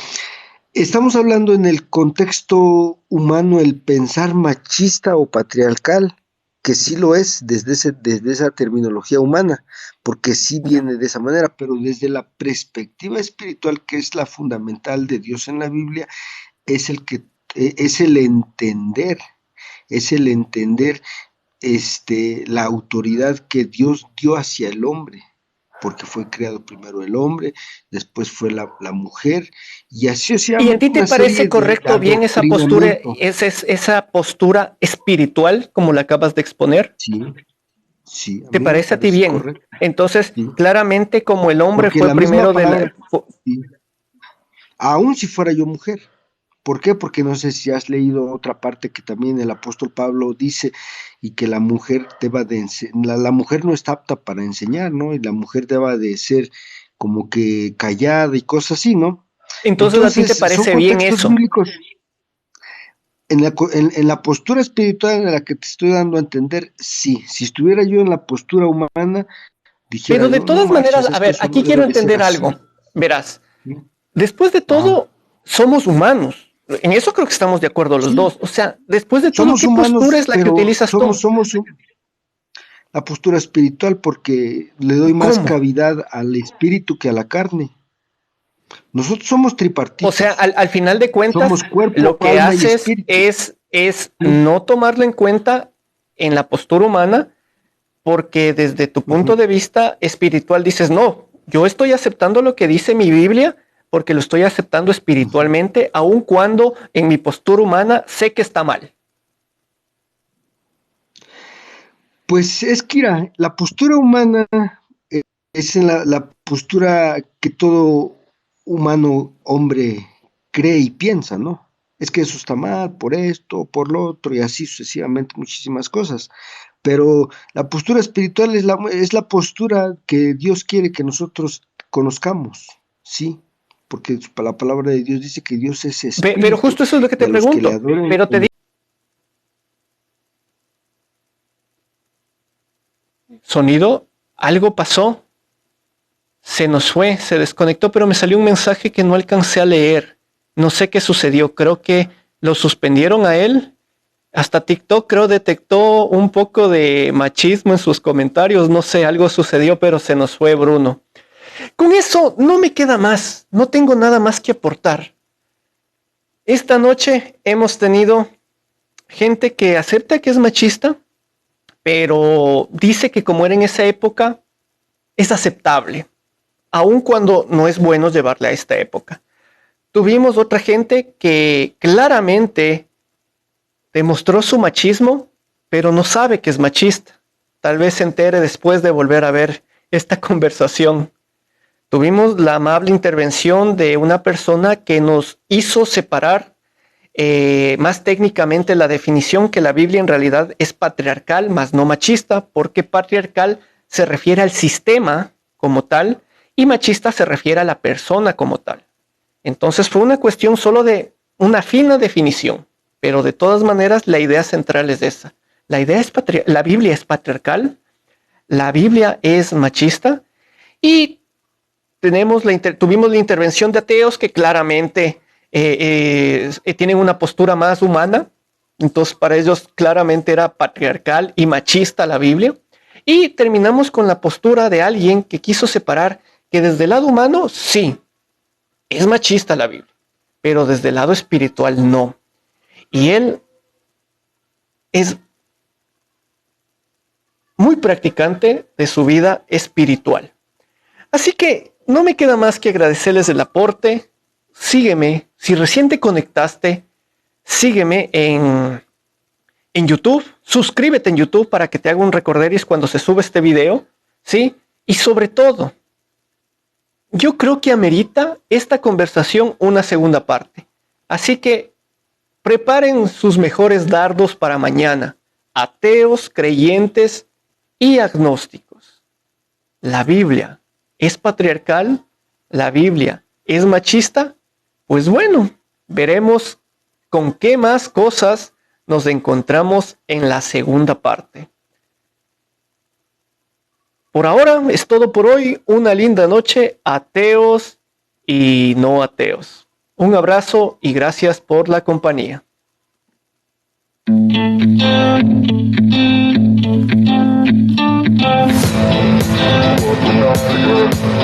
S9: estamos hablando en el contexto humano, el pensar machista o patriarcal, que sí lo es desde esa terminología humana, porque sí viene de esa manera, pero desde la perspectiva espiritual, que es la fundamental de Dios en la Biblia, es el que es es el entender la autoridad que Dios dio hacia el hombre, porque fue creado primero el hombre, después fue la mujer, y así
S4: ¿Y a
S9: sucesivamente
S4: ti te
S9: una
S4: parece
S9: serie de
S4: correcto bien
S9: adoctrinamiento.
S4: esa postura espiritual como la acabas de exponer?
S9: Sí, sí, a
S4: ¿Te
S9: mí me
S4: parece a ti
S9: parece
S4: bien?
S9: correcto,
S4: Entonces,
S9: sí,
S4: claramente como el hombre
S9: porque
S4: fue
S9: la misma
S4: primero
S9: palabra, sí, aun si fuera yo mujer. ¿Por qué? Porque no sé si has leído otra parte que también el apóstol Pablo dice y que la mujer la mujer no está apta para enseñar, ¿no? Y la mujer deba de ser como que callada y cosas así, ¿no?
S4: entonces a ti te
S9: Entonces, son
S4: parece bien
S9: contextos
S4: eso.
S9: bíblicos. En la postura espiritual en la que te estoy dando a entender, sí. Si estuviera yo en la postura humana, dijera
S4: Pero de
S9: yo, no
S4: todas
S9: manches,
S4: maneras, a
S9: es que
S4: ver,
S9: eso no
S4: aquí
S9: debe
S4: quiero
S9: de ser
S4: entender algo.
S9: así.
S4: Verás,
S9: ¿Sí?
S4: después de
S9: Ajá.
S4: todo, somos humanos. En eso creo que estamos de acuerdo los
S9: Sí,
S4: dos. O sea, después de todo,
S9: somos
S4: ¿qué postura
S9: humanos,
S4: es la que
S9: pero
S4: utilizas tú?
S9: la postura espiritual porque le doy más
S4: ¿Cómo?
S9: cavidad al espíritu que a la carne. Nosotros somos
S4: O sea,
S9: tripartitos,
S4: al final de cuentas,
S9: somos cuerpo,
S4: lo que
S9: alma y
S4: haces
S9: espíritu.
S4: es
S9: ¿Sí?
S4: no tomarlo en cuenta en la postura humana, porque desde tu punto
S9: Ujú.
S4: de vista espiritual dices, no, yo estoy aceptando lo que dice mi Biblia porque lo estoy aceptando
S9: Ujú.
S4: espiritualmente, aun cuando en mi postura humana sé que está mal.
S9: Pues es que mira, la postura humana es en la postura que todo humano, hombre, cree y piensa, ¿no? Es que eso está mal por esto, por lo otro, y así sucesivamente muchísimas cosas. Pero la postura espiritual es la postura que Dios quiere que nosotros conozcamos, ¿sí? Porque la palabra de Dios dice que Dios es
S4: Pero
S9: espíritu,
S4: justo eso es lo que
S9: y
S4: te
S9: a los que le
S4: pregunto.
S9: adoren
S4: Pero te digo, sonido, algo pasó, se nos fue, se desconectó, pero me salió un mensaje que no alcancé a leer. No sé qué sucedió, creo que lo suspendieron a él. Hasta TikTok creo detectó un poco de machismo en sus comentarios, no sé, algo sucedió, pero se nos fue Bruno. Con eso no me queda más, no tengo nada más que aportar. Esta noche hemos tenido gente que acepta que es machista, pero dice que como era en esa época, es aceptable, aun cuando no es bueno llevarle a esta época. Tuvimos otra gente que claramente demostró su machismo, pero no sabe que es machista. Tal vez se entere después de volver a ver esta conversación. Tuvimos la amable intervención de una persona que nos hizo separar más técnicamente la definición, que la Biblia en realidad es patriarcal, más no machista, porque patriarcal se refiere al sistema como tal y machista se refiere a la persona como tal. Entonces fue una cuestión solo de una fina definición, pero de todas maneras la idea central es esa. La idea es la Biblia es patriarcal, la Biblia es machista y tuvimos la intervención de ateos que claramente tienen una postura más humana. Entonces para ellos claramente era patriarcal y machista la Biblia. Y terminamos con la postura de alguien que quiso separar que desde el lado humano sí, es machista la Biblia, pero desde el lado espiritual no. Y él es muy practicante de su vida espiritual. Así que no me queda más que agradecerles el aporte. Sígueme, si recién te conectaste, sígueme en YouTube, suscríbete en YouTube para que te haga un recorderis cuando se sube este video, ¿sí? Y sobre todo, yo creo que amerita esta conversación una segunda parte. Así que preparen sus mejores dardos para mañana, ateos, creyentes y agnósticos. ¿La Biblia es patriarcal? ¿La Biblia es machista? Pues bueno, veremos con qué más cosas nos encontramos en la segunda parte. Por ahora es todo por hoy. Una linda noche, ateos y no ateos. Un abrazo y gracias por la compañía.
S3: Welcome back to